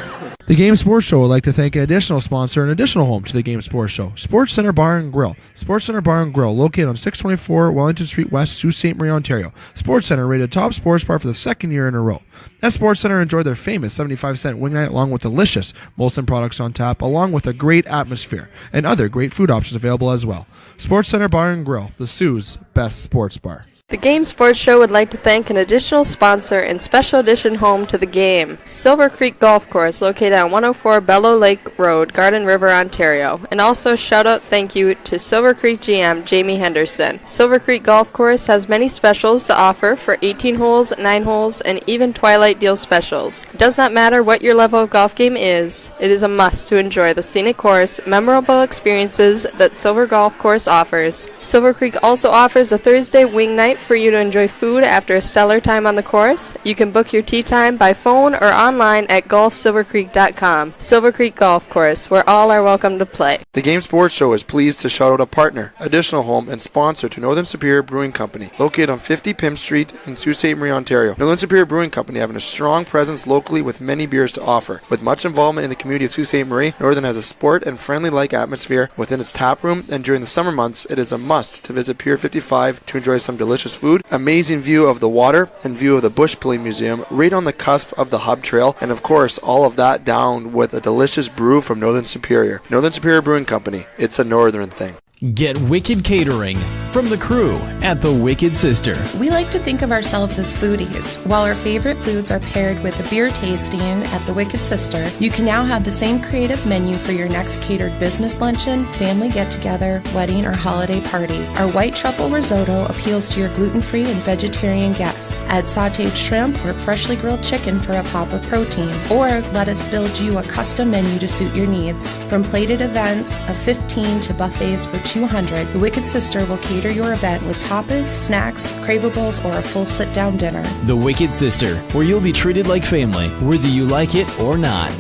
[SPEAKER 6] The Game Sports Show would like to thank an additional sponsor and additional home to the Game Sports Show, Sportscenter Bar and Grill. Sportscenter Bar and Grill, located on 624 Wellington Street West, Sault Ste. Marie, Ontario. Sportscenter rated top sports bar for the 2nd year in a row. At Sportscenter, enjoy their famous 75-cent wing night along with delicious Molson products on tap, along with a great atmosphere and other great food options available as well. Sportscenter Bar and Grill, the Sioux's best sports bar.
[SPEAKER 7] The Game Sports Show would like to thank an additional sponsor and special edition home to the game, Silver Creek Golf Course, located on 104 Bellow Lake Road, Garden River, Ontario. And also shout out thank you to Silver Creek GM Jamie Henderson. Silver Creek Golf Course has many specials to offer for 18 holes, 9 holes, and even Twilight Deal specials. It does not matter what your level of golf game is, it is a must to enjoy the scenic course, memorable experiences that Silver Golf Course offers. Silver Creek also offers a Thursday wing night for you to enjoy food after a stellar time on the course. You can book your tee time by phone or online at golfsilvercreek.com. Silver Creek Golf Course, where all are welcome to play.
[SPEAKER 6] The Game Sports Show is pleased to shout out a partner, additional home, and sponsor to Northern Superior Brewing Company, located on 50 Pym Street in Sault Ste. Marie, Ontario. Northern Superior Brewing Company having a strong presence locally with many beers to offer. With much involvement in the community of Sault Ste. Marie, Northern has a sport and friendly-like atmosphere within its tap room, and during the summer months, it is a must to visit Pier 55 to enjoy some delicious food, amazing view of the water, and view of the Bush Pulling Museum right on the cusp of the Hub Trail, and of course all of that down with a delicious brew from Northern Superior. Northern Superior Brewing Company, it's a northern thing.
[SPEAKER 8] Get Wicked Catering from the crew at the Wicked Sister.
[SPEAKER 9] We like to think of ourselves as foodies. While our favorite foods are paired with a beer tasting at the Wicked Sister, you can now have the same creative menu for your next catered business luncheon, family get-together, wedding, or holiday party. Our white truffle risotto appeals to your gluten-free and vegetarian guests. Add sautéed shrimp or freshly grilled chicken for a pop of protein. Or let us build you a custom menu to suit your needs. From plated events of 15 to buffets for 200, the Wicked Sister will cater your event with tapas, snacks, cravables, or a full sit-down dinner.
[SPEAKER 8] The Wicked Sister, where you'll be treated like family, whether you like it or not.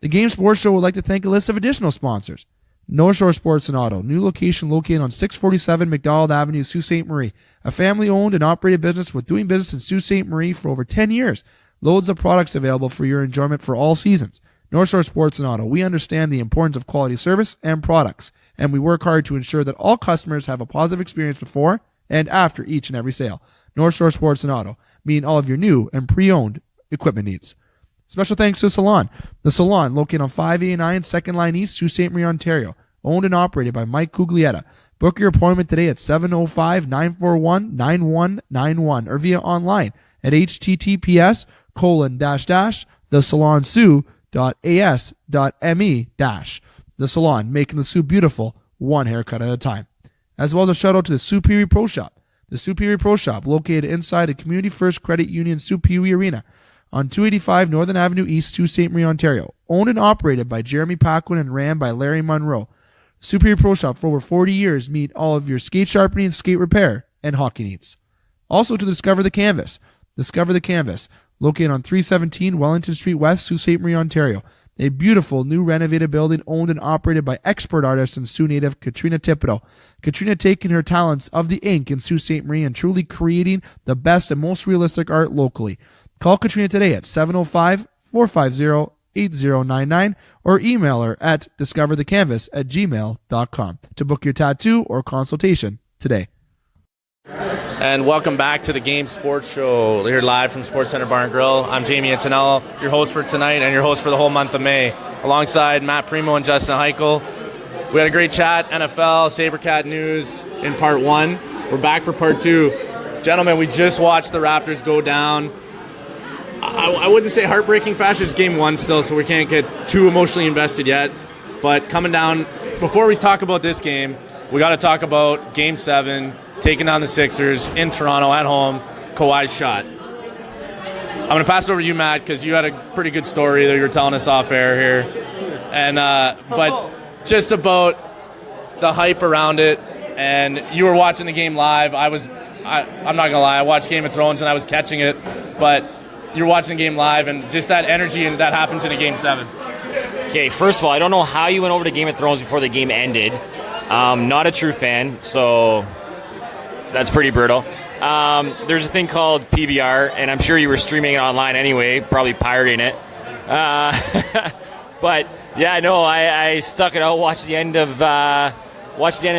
[SPEAKER 6] The Game Sports Show would like to thank a list of additional sponsors. North Shore Sports and Auto, new location located on 647 McDonald Avenue, Sault Ste. Marie. A family-owned and operated business with doing business in Sault Ste. Marie for over 10 years. Loads of products available for your enjoyment for all seasons. North Shore Sports and Auto, we understand the importance of quality service and products, and we work hard to ensure that all customers have a positive experience before and after each and every sale. North Shore Sports and Auto, meeting all of your new and pre-owned equipment needs. Special thanks to Salon. The Salon, located on 589 2nd Line East, Sault Ste. Marie, Ontario. Owned and operated by Mike Cuglietta. Book your appointment today at 705-941-9191 or via online at https://thesalonsioux.as.me-. The Salon, making the Sioux beautiful, one haircut at a time. As well as a shout out to the Superior Pro Shop. The Superior Pro Shop, located inside the Community First Credit Union Superior Arena on 285 Northern Avenue East, Sault Ste. Marie, Ontario. Owned and operated by Jeremy Paquin and ran by Larry Monroe. Superior Pro Shop, for over 40 years, meet all of your skate sharpening, skate repair, and hockey needs. Also to Discover the Canvas. Discover the Canvas, located on 317 Wellington Street West, Sault Ste. Marie, Ontario. A beautiful new renovated building owned and operated by expert artist and Sioux native Katrina Thibodeau. Katrina taking her talents of the ink in Sault Ste. Marie and truly creating the best and most realistic art locally. Call Katrina today at 705-450-8099 or email her at discoverthecanvas@gmail.com to book your tattoo or consultation today.
[SPEAKER 2] And welcome back to the Game Sports Show. We're here live from Sportscenter Bar and Grill. I'm Jamie Antonello, your host for tonight and your host for the whole month of May, alongside Matt Premo and Justin Hykel. We had a great chat, NFL, Sabrecat news in part one. We're back for part two. Gentlemen, we just watched the Raptors go down. I wouldn't say heartbreaking fashion. It's game one still, so we can't get too emotionally invested yet. But coming down, before we talk about this game, we got to talk about game 7, taking down the Sixers in Toronto at home, Kawhi's shot. I'm going to pass it over to you, Matt, because you had a pretty good story that you were telling us off air here. And but just about the hype around it, and you were watching the game live. I'm not going to lie, I watched Game of Thrones and I was catching it, but you're watching the game live, and just that energy and that happens in a Game 7.
[SPEAKER 4] Okay, first of all, I don't know how you went over to Game of Thrones before the game ended. Not a true fan, so that's pretty brutal. There's a thing called PVR, and I'm sure you were streaming it online anyway, probably pirating it. But yeah, no, I stuck it out, watched the end of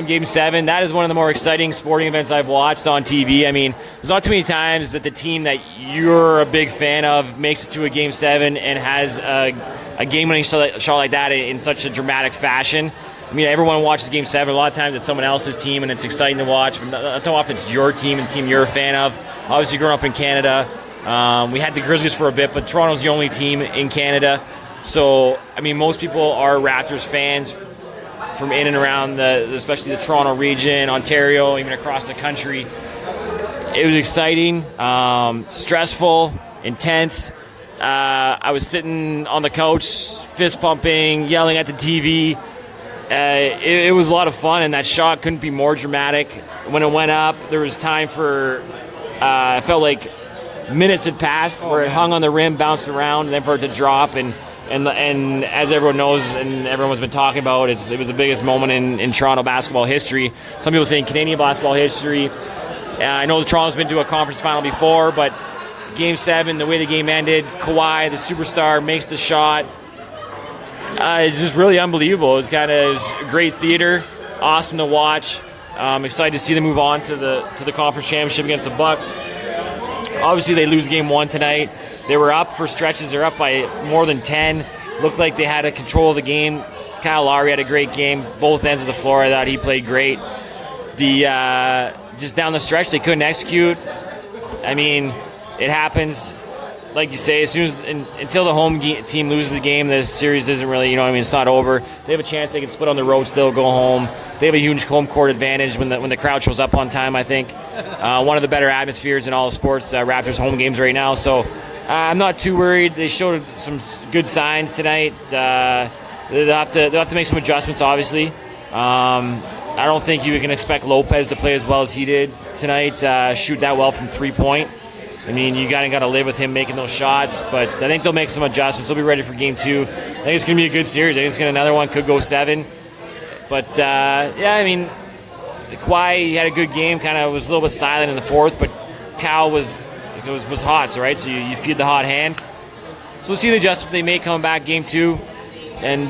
[SPEAKER 4] Game 7. That is one of the more exciting sporting events I've watched on TV. I mean, there's not too many times that the team that you're a big fan of makes it to a Game 7 and has a game-winning shot like that in such a dramatic fashion. I mean, everyone watches Game 7. A lot of times it's someone else's team, and it's exciting to watch. But not too often it's your team and team you're a fan of. Obviously, growing up in Canada, we had the Grizzlies for a bit, but Toronto's the only team in Canada. So, I mean, most people are Raptors fans from in and around, especially the Toronto region, Ontario, even across the country. It was exciting, stressful, intense. I was sitting on the couch, fist pumping, yelling at the TV. It was a lot of fun, and that shot couldn't be more dramatic. When it went up, there was time for, it felt like minutes had passed where it hung on the rim, bounced around, and then for it to drop. And as everyone knows and everyone's been talking about, it was the biggest moment in Toronto basketball history. Some people saying Canadian basketball history. I know Toronto's been to a conference final before, but Game 7, the way the game ended, Kawhi, the superstar, makes the shot. It's just really unbelievable. It was great theater, awesome to watch. Excited to see them move on to the conference championship against the Bucks. Obviously, they lose Game 1 tonight. They were up for stretches. They're up by more than 10. Looked like they had a control of the game. Kyle Lowry had a great game. Both ends of the floor, I thought he played great. Just down the stretch, they couldn't execute. I mean, it happens. Like you say, until the home team loses the game, the series isn't really, it's not over. They have a chance. They can split on the road still, go home. They have a huge home court advantage when the crowd shows up on time, I think. One of the better atmospheres in all of sports, Raptors home games right now. So I'm not too worried. They showed some good signs tonight. They'll have to make some adjustments, obviously. I don't think you can expect Lopez to play as well as he did tonight, shoot that well from three-point. I mean, you got to live with him making those shots, but I think they'll make some adjustments. They'll be ready for Game 2. I think it's going to be a good series. I think another one could go 7. But, I mean, Kawhi had a good game, kind of was a little bit silent in the fourth, but Cal was hot, so, right? So you feed the hot hand. So we'll see the adjustments they make coming back Game 2. And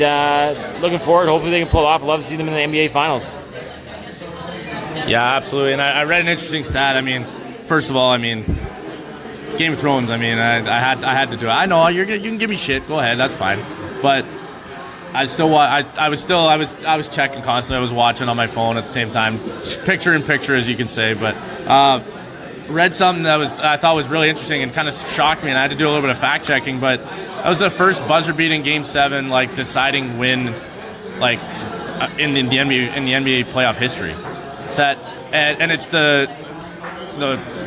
[SPEAKER 4] looking forward. Hopefully they can pull it off. I'd love to see them in the NBA Finals.
[SPEAKER 2] Yeah, absolutely. And I read an interesting stat. I mean, first of all, Game of Thrones. I had to do it. I know you can give me shit. Go ahead, that's fine. But I was checking constantly. I was watching on my phone at the same time, picture in picture, as you can say. But read something that I thought was really interesting and kind of shocked me, and I had to do a little bit of fact checking. But that was the first buzzer beating Game 7, like deciding win, like in the NBA playoff history. And it's the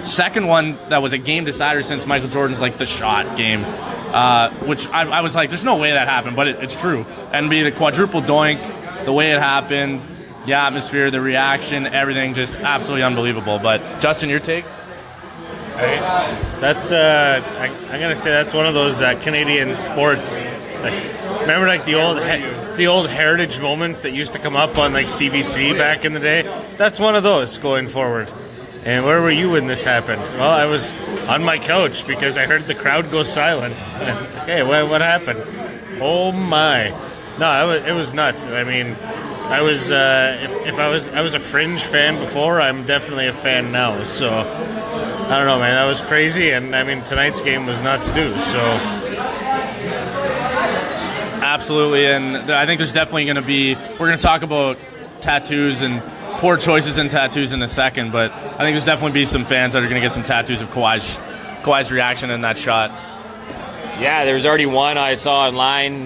[SPEAKER 2] second one that was a game decider since Michael Jordan's like the shot game, which I was like, there's no way that happened, but it's true. And the quadruple doink, the way it happened, the atmosphere, the reaction, everything, just absolutely unbelievable. But Justin, your take?
[SPEAKER 3] That's I'm gonna say that's one of those Canadian sports. Remember, the old heritage moments that used to come up on CBC back in the day. That's one of those going forward. And where were you when this happened? Well, I was on my couch because I heard the crowd go silent. Okay, what happened? Oh my! No, it was nuts. I mean, I was I was a fringe fan before. I'm definitely a fan now. So I don't know, man. That was crazy. And I mean, tonight's game was nuts too. So
[SPEAKER 2] absolutely. And I think there's definitely going to be. We're going to talk about tattoos and poor choices in tattoos in a second, but I think there's definitely be some fans that are going to get some tattoos of Kawhi's reaction in that shot.
[SPEAKER 4] Yeah, there's already one I saw online.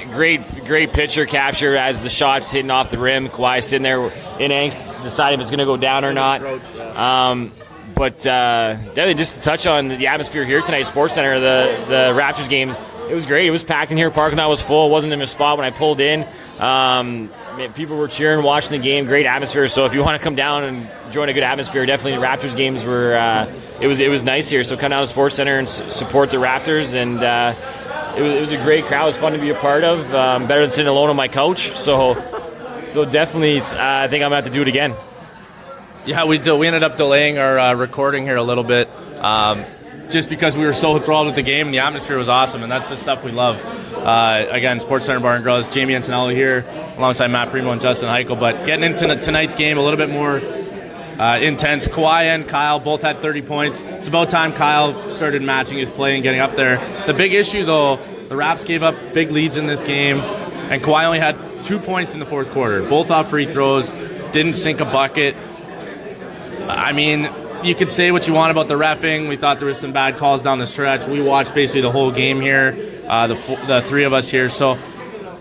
[SPEAKER 4] Great picture capture as the shot's hitting off the rim. Kawhi sitting there in angst, deciding if it's going to go down or not. But definitely just to touch on the atmosphere here tonight, Sportscenter, the Raptors game, it was great. It was packed in here. Parking lot was full. It wasn't in a spot when I pulled in. People were cheering, watching the game. Great atmosphere. So if you want to come down and join a good atmosphere, definitely the Raptors games were. It was nice here. So come down to Sportscenter and support the Raptors. And it was a great crowd. It was fun to be a part of. Better than sitting alone on my couch. So definitely, I think I'm gonna have to do it again.
[SPEAKER 2] Yeah, we ended up delaying our recording here a little bit. Just because we were so enthralled with the game and the atmosphere was awesome, and that's the stuff we love. Again, Sportscenter Bar and Grill, it's Jamie Antonello here, alongside Matt Premo and Justin Hykel. But getting into tonight's game a little bit more intense. Kawhi and Kyle both had 30 points. It's about time Kyle started matching his play and getting up there. The big issue, though, the Raps gave up big leads in this game, and Kawhi only had 2 points in the fourth quarter, both off free throws, didn't sink a bucket. I mean, you could say what you want about the reffing. We thought there was some bad calls down the stretch. We watched basically the whole game here, the three of us here. So,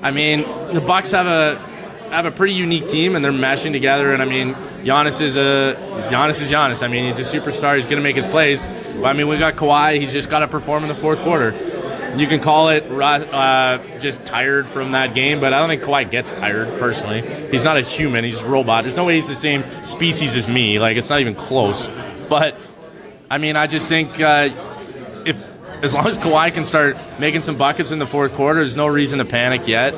[SPEAKER 2] I mean, the Bucks have a pretty unique team, and they're meshing together. And I mean, Giannis is Giannis. I mean, he's a superstar. He's going to make his plays. But I mean, we got Kawhi. He's just got to perform in the fourth quarter. You can call it just tired from that game, but I don't think Kawhi gets tired, personally. He's not a human. He's a robot. There's no way he's the same species as me. Like, it's not even close. But, I mean, I just think as long as Kawhi can start making some buckets in the fourth quarter, there's no reason to panic yet.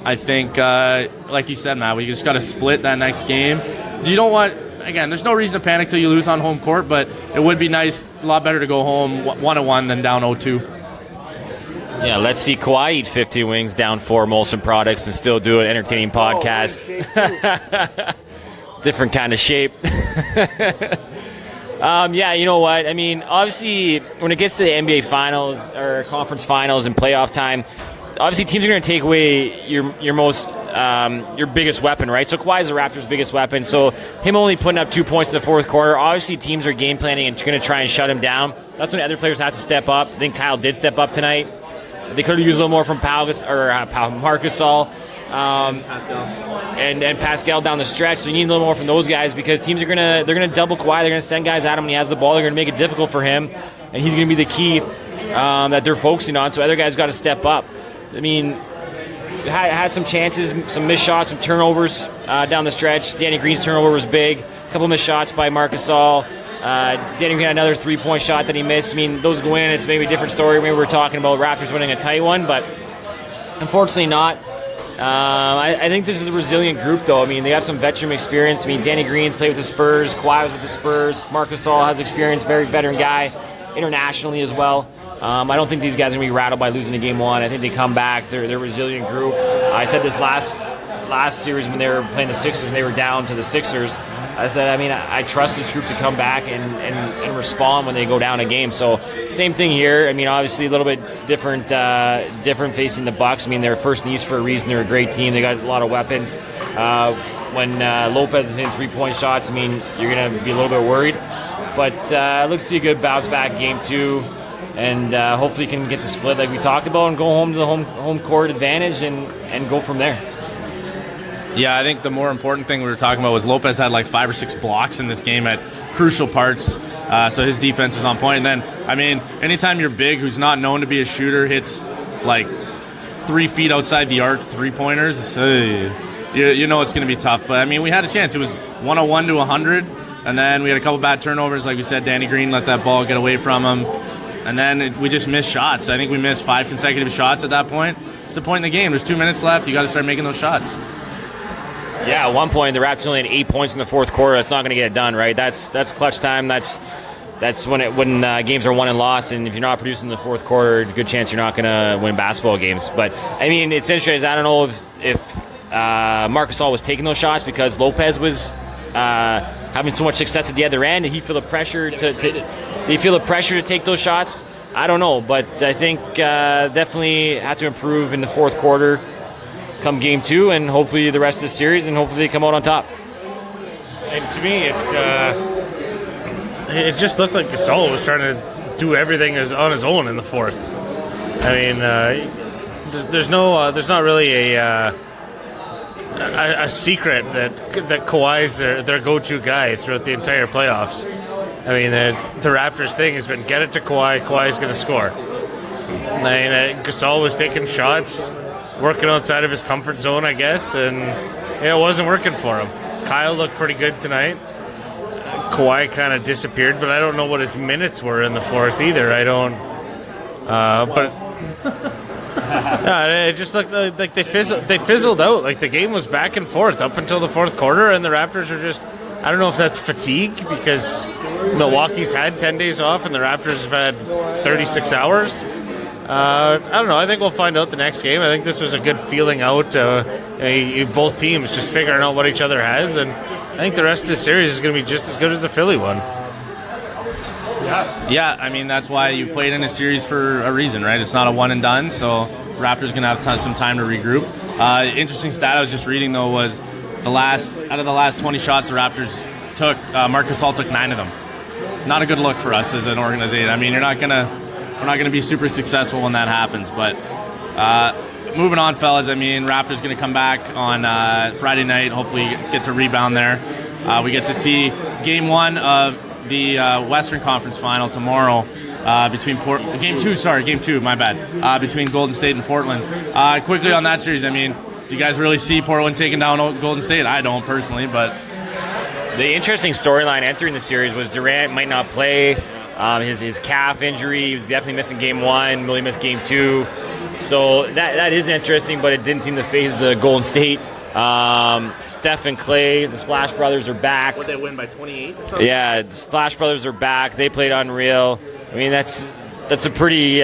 [SPEAKER 2] I think, like you said, Matt, we just got to split that next game. You don't want... Again, there's no reason to panic till you lose on home court, but it would be nice, a lot better to go home 1-1 than down 0-2.
[SPEAKER 4] Yeah, let's see Kawhi eat 50 wings, down 4 Molson products, and still do an entertaining podcast. Different kind of shape. Yeah, you know what? I mean, obviously, when it gets to the NBA Finals or Conference Finals and playoff time, obviously teams are going to take away your biggest weapon, right? So Kawhi is the Raptors' biggest weapon. So him only putting up 2 points in the fourth quarter, obviously teams are game planning and going to try and shut him down. That's when other players have to step up. I think Kyle did step up tonight. They could have used a little more from Marcus Gasol and Pascal down the stretch. So you need a little more from those guys because teams are they're gonna double Kawhi. They're gonna send guys at him when he has the ball. They're gonna make it difficult for him, and he's gonna be the key that they're focusing on. So other guys got to step up. I mean, had some chances, some missed shots, some turnovers down the stretch. Danny Green's turnover was big. A couple missed shots by Marcus Gasol. Danny Green had another 3-point shot that he missed. I mean, those go in. It's maybe a different story. Maybe we're talking about Raptors winning a tight one, but unfortunately not. I think this is a resilient group, though. I mean, they have some veteran experience. I mean, Danny Green's played with the Spurs. Kawhi was with the Spurs. Marcus Gasol has experience, very veteran guy, internationally as well. I don't think these guys are going to be rattled by losing in game one. I think they come back. They're a resilient group. I said this last series when they were playing the Sixers and they were down to the Sixers. I said, I mean, I trust this group to come back and respond when they go down a game. So same thing here. I mean, obviously a little bit different facing the Bucks. I mean, they're first in the East for a reason. They're a great team. They got a lot of weapons. When Lopez is hitting 3-point shots, I mean, you're going to be a little bit worried. But it looks to be a good bounce back game two. And hopefully you can get the split like we talked about and go home to the home court advantage and go from there.
[SPEAKER 2] Yeah, I think the more important thing we were talking about was Lopez had like 5 or 6 blocks in this game at crucial parts, so his defense was on point. And then, I mean, anytime you're big, who's not known to be a shooter, hits like 3 feet outside the arc 3-pointers, you know it's going to be tough. But, I mean, we had a chance. It was 101 to 100, and then we had a couple bad turnovers. Like we said, Danny Green let that ball get away from him. And then we just missed shots. I think we missed 5 consecutive shots at that point. It's the point in the game. There's 2 minutes left. You got to start making those shots.
[SPEAKER 4] Yeah, at one point the Raptors only had 8 points in the fourth quarter. That's not going to get it done, right? That's clutch time. That's when games are won and lost, and if you're not producing in the fourth quarter, good chance you're not going to win basketball games. But I mean, it's interesting. I don't know if Marcus Gasol was taking those shots because Lopez was having so much success at the other end. Did he feel the pressure to take those shots? I don't know, but I think definitely had to improve in the fourth quarter come game two, and hopefully the rest of the series, and hopefully they come out on top.
[SPEAKER 3] And to me, it just looked like Gasol was trying to do everything on his own in the fourth. I mean, there's not really a secret that Kawhi's their go-to guy throughout the entire playoffs. I mean, the Raptors thing has been get it to Kawhi. Kawhi's going to score. I mean, Gasol was taking shots, working outside of his comfort zone, I guess, and it wasn't working for him. Kyle looked pretty good tonight. Kawhi kind of disappeared, but I don't know what his minutes were in the fourth either. I don't. But it just looked like they fizzled out. Like the game was back and forth up until the fourth quarter, and the Raptors are just. I don't know if that's fatigue because Milwaukee's had 10 days off and the Raptors have had 36 hours. I don't know. I think we'll find out the next game. I think this was a good feeling out. Both teams just figuring out what each other has, and I think the rest of the series is going to be just as good as the Philly one.
[SPEAKER 2] Yeah, I mean, that's why you played in a series for a reason, right? It's not a one and done, so Raptors going to have some time to regroup. Interesting stat I was just reading, though, was out of the last 20 shots the Raptors took, Marc Gasol took 9 of them. Not a good look for us as an organization. I mean, we're not gonna be super successful when that happens. But moving on, fellas. I mean, Raptors gonna come back on Friday night. Hopefully, get to rebound there. We get to see Game 1 of the Western Conference Final tomorrow. Game 2, my bad. Between Golden State and Portland. Quickly on that series, I mean, do you guys really see Portland taking down Golden State? I don't personally, but
[SPEAKER 4] the interesting storyline entering the series was Durant might not play. His calf injury, he was definitely missing Game 1, really missed Game 2. So that is interesting, but it didn't seem to phase the Golden State. Steph and Clay, the Splash Brothers, are back.
[SPEAKER 2] Would they win by 28 or something?
[SPEAKER 4] Yeah, the Splash Brothers are back. They played unreal. I mean, that's a pretty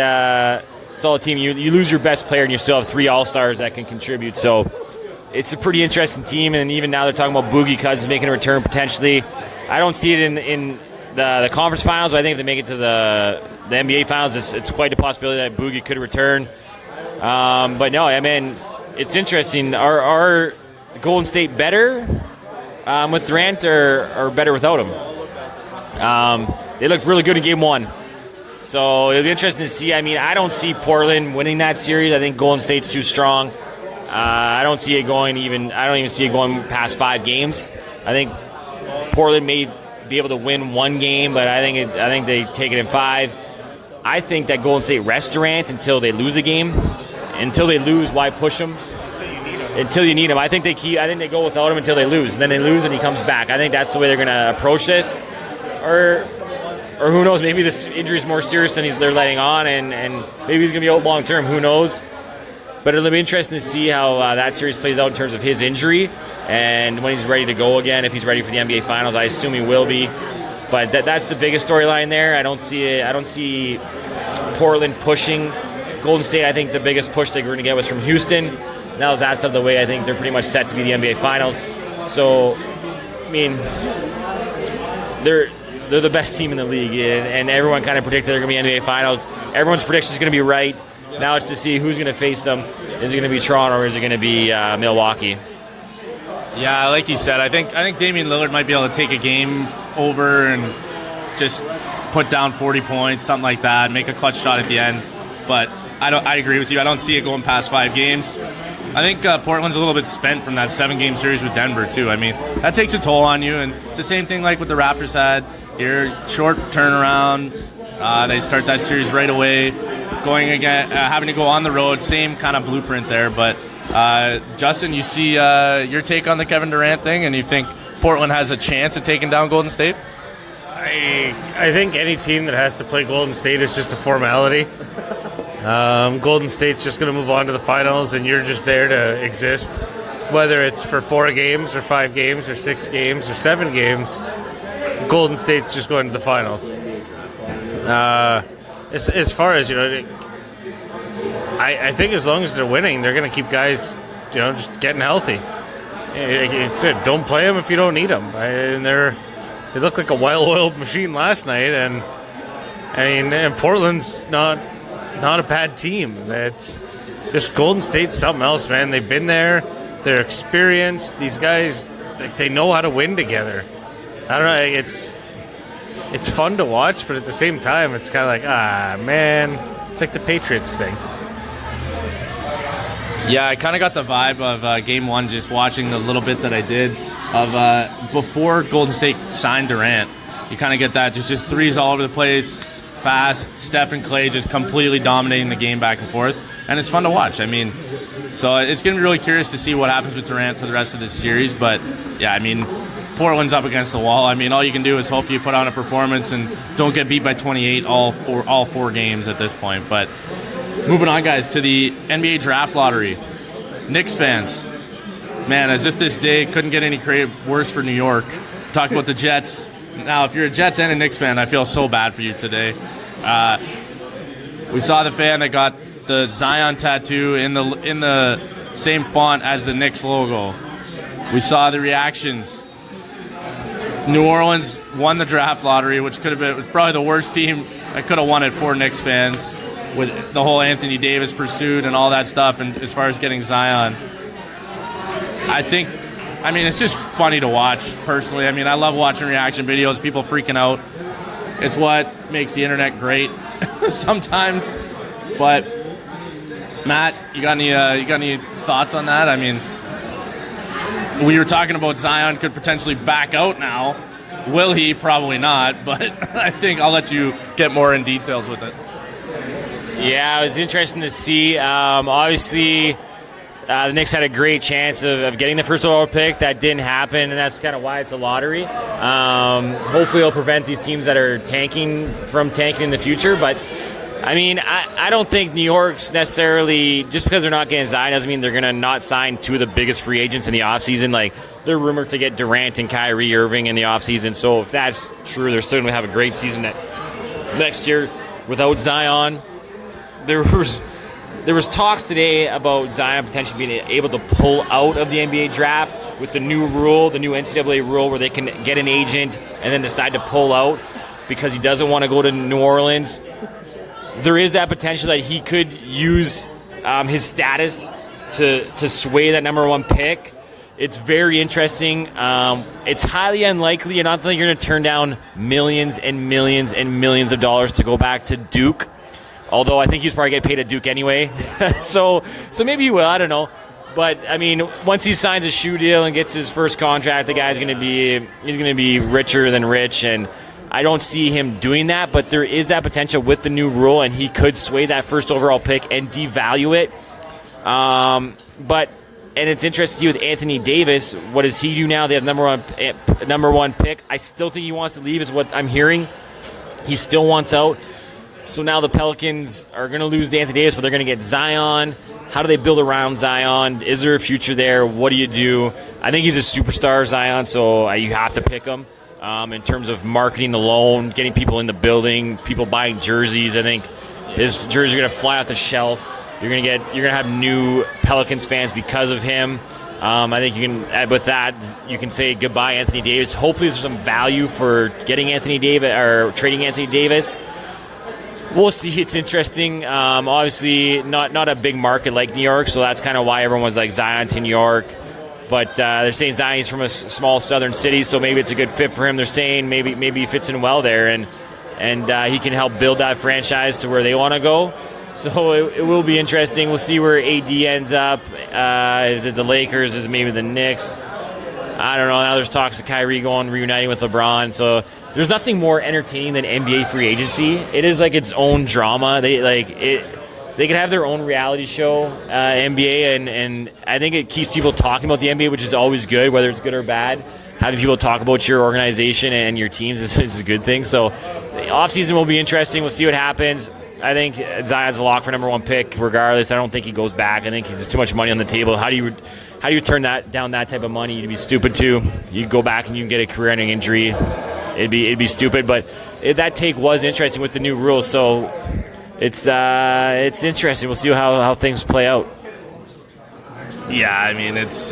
[SPEAKER 4] solid team. You lose your best player, and you still have 3 All-Stars that can contribute. So it's a pretty interesting team, and even now they're talking about Boogie Cousins making a return potentially. I don't see it in the conference finals, but I think if they make it to the NBA finals, it's quite a possibility that Boogie could return. But no, I mean, it's interesting. Are Golden State better with Durant or better without him? They looked really good in Game 1. So it'll be interesting to see. I mean, I don't see Portland winning that series. I think Golden State's too strong. I don't see it going I don't even see it going past 5 games. I think Portland may be able to win 1 game, but I think they take it in 5. I think that Golden State rests Durant until they lose a game. Until they lose, why push them? Until you need him. I think they go without him until they lose. And then they lose and he comes back. I think that's the way they're going to approach this. Or who knows, maybe this injury is more serious than they're letting on, and maybe he's going to be out long term. Who knows? But it'll be interesting to see how that series plays out in terms of his injury and when he's ready to go again. If he's ready for the NBA Finals, I assume he will be. But that's the biggest storyline there. I don't see Portland pushing Golden State. I think the biggest push they were going to get was from Houston. Now that that's out of the way, I think they're pretty much set to be the NBA Finals. So, I mean, they're the best team in the league, and everyone kind of predicted they're going to be NBA Finals. Everyone's prediction is going to be right. Now it's to see who's going to face them. Is it going to be Toronto or is it going to be Milwaukee?
[SPEAKER 2] Yeah, like you said, I think Damian Lillard might be able to take a game over and just put down 40 points, something like that, make a clutch shot at the end. But I agree with you. I don't see it going past 5 games. I think Portland's a little bit spent from that 7-game series with Denver, too. I mean, that takes a toll on you, and it's the same thing like what the Raptors had. Your short turnaround, they start that series right away, going again, having to go on the road, same kind of blueprint there. But Justin, you see your take on the Kevin Durant thing, and you think Portland has a chance at taking down Golden State?
[SPEAKER 3] I think any team that has to play Golden State is just a formality. Golden State's just going to move on to the finals, and you're just there to exist. Whether it's for 4 games or 5 games or 6 games or 7 games, Golden State's just going to the finals. As far as, I think as long as they're winning, they're going to keep guys, just getting healthy. Don't play them if you don't need them. And they look like a well-oiled machine last night, and Portland's not a bad team. It's just Golden State's something else, man. They've been there. They're experienced. These guys, they know how to win together. I don't know. It's fun to watch, but at the same time, it's kind of like, man, it's like the Patriots thing.
[SPEAKER 2] Yeah, I kind of got the vibe of Game 1 just watching the little bit that I did of before Golden State signed Durant. You kind of get that, just threes all over the place, fast. Steph and Clay just completely dominating the game back and forth, and it's fun to watch. I mean, so it's going to be really curious to see what happens with Durant for the rest of this series. But, yeah, I mean, Portland's up against the wall. I mean, all you can do is hope you put on a performance and don't get beat by 28 all four games at this point. But moving on, guys, to the NBA draft lottery. Knicks fans, man, as if this day couldn't get any worse for New York. Talk about the Jets. Now, if you're a Jets and a Knicks fan, I feel so bad for you today. We saw the fan that got the Zion tattoo in the same font as the Knicks logo. We saw the reactions. New Orleans won the draft lottery, which was probably the worst team that could have won it for Knicks fans, with the whole Anthony Davis pursuit and all that stuff, and as far as getting Zion. it's just funny to watch, personally. I mean, I love watching reaction videos, people freaking out. It's what makes the internet great sometimes. But, Matt, you got any thoughts on that? I mean, we were talking about Zion could potentially back out now. Will he? Probably not, but I think I'll let you get more in details with it.
[SPEAKER 4] Yeah, it was interesting to see. Obviously, the Knicks had a great chance of getting the first overall pick. That didn't happen, and that's kind of why it's a lottery. Hopefully it'll prevent these teams that are tanking from tanking in the future. But, I mean, I don't think New York's necessarily, just because they're not getting Zion doesn't mean they're going to not sign two of the biggest free agents in the offseason. Like, they're rumored to get Durant and Kyrie Irving in the offseason. So if that's true, they're still going to have a great season next year without Zion. There was talks today about Zion potentially being able to pull out of the NBA draft with the new rule, the new NCAA rule, where they can get an agent and then decide to pull out because he doesn't want to go to New Orleans. There is that potential that he could use his status to sway that number one pick. It's very interesting. It's highly unlikely. I don't think you're going to turn down millions and millions and millions of dollars to go back to Duke. Although I think he's probably getting paid at Duke anyway. so maybe he will. I don't know. But, I mean, once he signs a shoe deal and gets his first contract, the guy's going to be richer than rich. And I don't see him doing that. But there is that potential with the new rule, and he could sway that first overall pick and devalue it. And it's interesting to see with Anthony Davis. What does he do now? They have number one pick. I still think he wants to leave is what I'm hearing. He still wants out. So now the Pelicans are going to lose to Anthony Davis, but they're going to get Zion. How do they build around Zion? Is there a future there? What do you do? I think he's a superstar, Zion, so you have to pick him. In terms of marketing alone, getting people in the building, people buying jerseys, I think his jerseys are going to fly off the shelf. You're going to have new Pelicans fans because of him. I think you can, with that, you can say goodbye, Anthony Davis. Hopefully, there's some value for getting Anthony Davis or trading Anthony Davis. We'll see. It's interesting. Obviously, not a big market like New York, so that's kind of why everyone was like Zion to New York. But they're saying Zion's from a small southern city, so maybe it's a good fit for him. They're saying maybe he fits in well there, and he can help build that franchise to where they want to go. So it will be interesting. We'll see where AD ends up. Is it the Lakers? Is it maybe the Knicks? I don't know. Now there's talks of Kyrie reuniting with LeBron. So there's nothing more entertaining than NBA free agency. It is like its own drama. They could have their own reality show, NBA, and I think it keeps people talking about the NBA, which is always good, whether it's good or bad. Having people talk about your organization and your teams is a good thing. So the offseason will be interesting. We'll see what happens. I think Zion's a lock for number one pick regardless. I don't think he goes back. I think there's too much money on the table. How do you turn down that type of money? You'd be stupid too. You go back and you can get a career-ending injury. It'd be stupid. But that take was interesting with the new rules. So it's interesting. We'll see how things play out.
[SPEAKER 2] Yeah, I mean, it's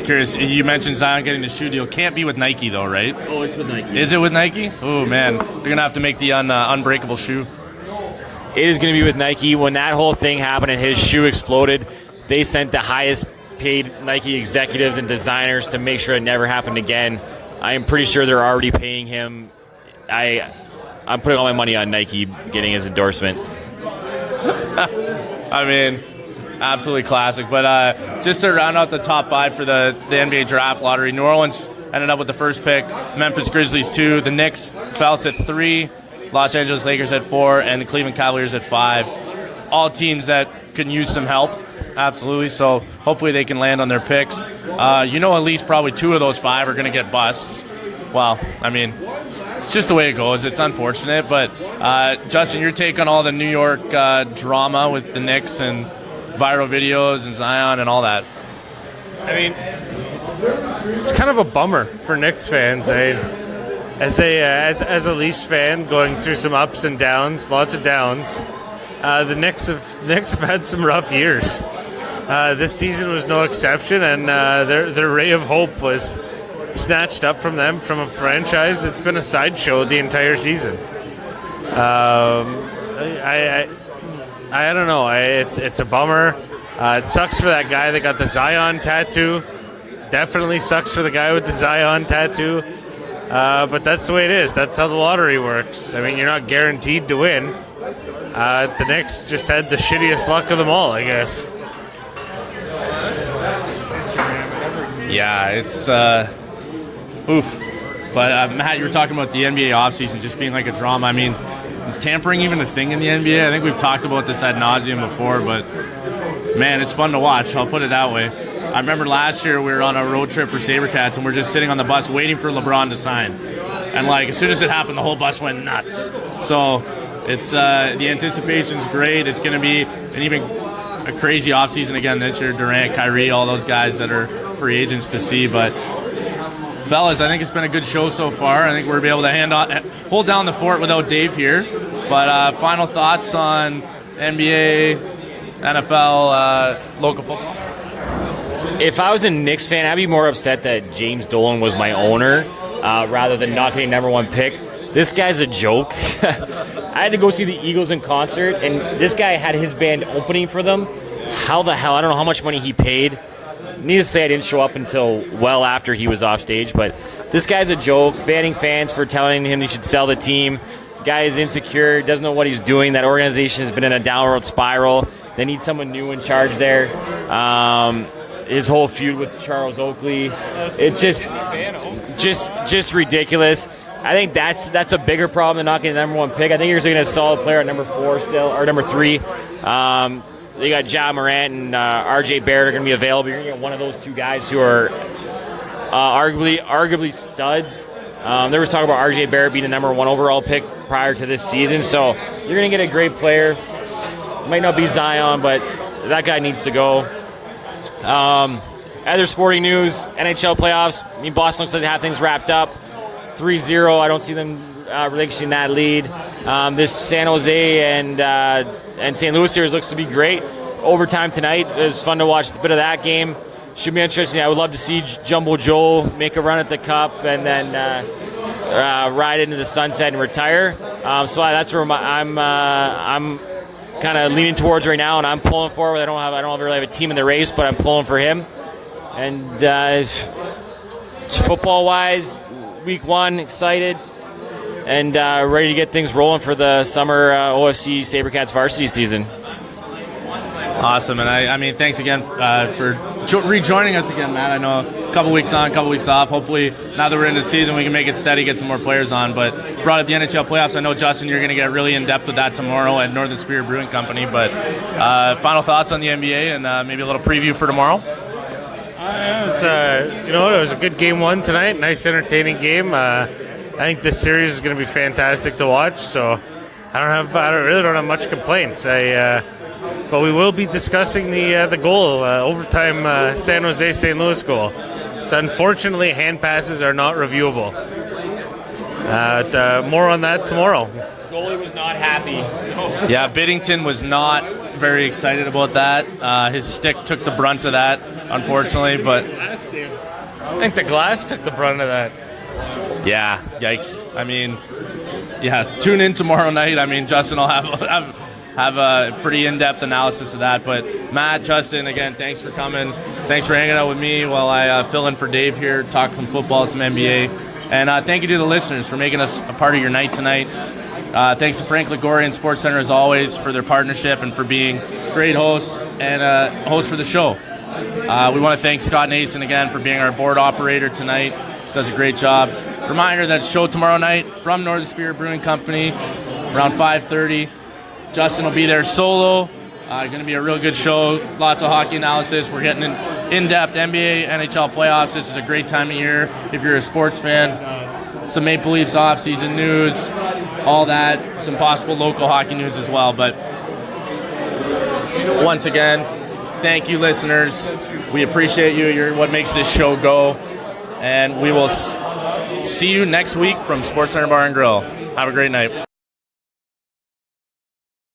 [SPEAKER 2] curious. You mentioned Zion getting the shoe deal. Can't be with Nike, though, right?
[SPEAKER 5] Oh, it's with Nike.
[SPEAKER 2] Is it with Nike? Oh, man. They're going to have to make the unbreakable shoe.
[SPEAKER 4] It is going to be with Nike. When that whole thing happened and his shoe exploded, they sent the highest paid Nike executives and designers to make sure it never happened again. I am pretty sure they're already paying him. I'm putting all my money on Nike getting his endorsement.
[SPEAKER 2] I mean, absolutely classic. But just to round out the top five for the NBA draft lottery, New Orleans ended up with the first pick, Memphis Grizzlies 2, the Knicks fell to 3, Los Angeles Lakers at 4, and the Cleveland Cavaliers at 5. All teams that could use some help, absolutely. So hopefully they can land on their picks. At least probably 2 of those 5 are going to get busts. Well, I mean, it's just the way it goes. It's unfortunate. But, Justin, your take on all the New York drama with the Knicks and viral videos and Zion and all that?
[SPEAKER 3] I mean, it's kind of a bummer for Knicks fans. As a Leafs fan, going through some ups and downs, lots of downs. The Knicks have had some rough years. This season was no exception, and their ray of hope was snatched up from them, from a franchise that's been a sideshow the entire season. I don't know. It's a bummer. It sucks for that guy that got the Zion tattoo. Definitely sucks for the guy with the Zion tattoo. But that's the way it is. That's how the lottery works. I mean, you're not guaranteed to win. The Knicks just had the shittiest luck of them all, I guess.
[SPEAKER 2] Yeah, it's oof. But Matt, you were talking about the NBA offseason just being like a drama. I mean, is tampering even a thing in the NBA? I think we've talked about this ad nauseum before, but man, it's fun to watch. I'll put it that way. I remember last year we were on a road trip for Sabrecats and we're just sitting on the bus waiting for LeBron to sign. And like as soon as it happened, the whole bus went nuts. So it's the anticipation's great. It's going to be an even a crazy offseason again this year. Durant, Kyrie, all those guys that are free agents to see. But fellas, I think it's been a good show so far. I think we'll be able to hold down the fort without Dave here. But final thoughts on NBA, NFL, local football?
[SPEAKER 4] If I was a Knicks fan, I'd be more upset that James Dolan was my owner rather than not getting number one pick. This guy's a joke. I had to go see the Eagles in concert, and this guy had his band opening for them. How the hell? I don't know how much money he paid. Needless to say, I didn't show up until well after he was off stage, but this guy's a joke. Banning fans for telling him he should sell the team. Guy is insecure, doesn't know what he's doing. That organization has been in a downward spiral. They need someone new in charge there. His whole feud with Charles Oakley, it's just ridiculous. I think that's a bigger problem than not getting the number one pick. I think you're going to get a solid player at number 4 still, or number 3. They got Ja Morant and RJ Barrett are going to be available. You're going to get one of those two guys who are arguably studs. There was talk about RJ Barrett being the number 1 overall pick prior to this season, so you're going to get a great player. Might not be Zion, but that guy needs to go. Other sporting news, NHL playoffs. I mean, Boston looks like they have things wrapped up. 3-0. I don't see them relinquishing that lead. This San Jose and St. Louis series looks to be great. Overtime tonight. It was fun to watch a bit of that game. Should be interesting. I would love to see Jumbo Joe make a run at the Cup and then ride into the sunset and retire. So that's where I'm kind of leaning towards right now, and I'm pulling forward. I don't really have a team in the race, but I'm pulling for him. And football-wise, week 1, excited and ready to get things rolling for the summer OFC Sabrecats varsity season.
[SPEAKER 2] Awesome, and I mean, thanks again for rejoining us again, Matt. I know a couple weeks on, a couple weeks off. Hopefully, now that we're in the season, we can make it steady, get some more players on. But brought up the NHL playoffs. I know, Justin, you're going to get really in-depth with that tomorrow at Northern Spirit Brewing Company. But final thoughts on the NBA and maybe a little preview for tomorrow?
[SPEAKER 3] It was a good game 1 tonight. Nice, entertaining game. I think this series is going to be fantastic to watch. So I really don't have much complaints. But we will be discussing the goal, overtime San Jose St. Louis goal. So unfortunately, hand passes are not reviewable. More on that tomorrow.
[SPEAKER 4] Goalie was not happy.
[SPEAKER 2] Yeah, Biddington was not very excited about that. His stick took the brunt of that, unfortunately. But
[SPEAKER 3] I think the glass took the brunt of that.
[SPEAKER 2] Yeah, yikes. I mean, yeah, tune in tomorrow night. I mean, Justin will have a pretty in-depth analysis of that. But Matt, Justin, again, thanks for coming. Thanks for hanging out with me while I fill in for Dave here, talk some football, some NBA. And thank you to the listeners for making us a part of your night tonight. Thanks to Frank Ligori and Sportscenter, as always, for their partnership and for being great hosts and hosts for the show. We want to thank Scott Nason again for being our board operator tonight. Does a great job. Reminder that show tomorrow night from Northern Spirit Brewing Company around 5:30. Justin will be there solo. Going to be a real good show. Lots of hockey analysis. We're getting in-depth NBA, NHL playoffs. This is a great time of year if you're a sports fan. Some Maple Leafs off-season news, all that. Some possible local hockey news as well. But once again, thank you, listeners. We appreciate you. You're what makes this show go. And we will see you next week from Sportscenter Bar and Grill. Have a great night.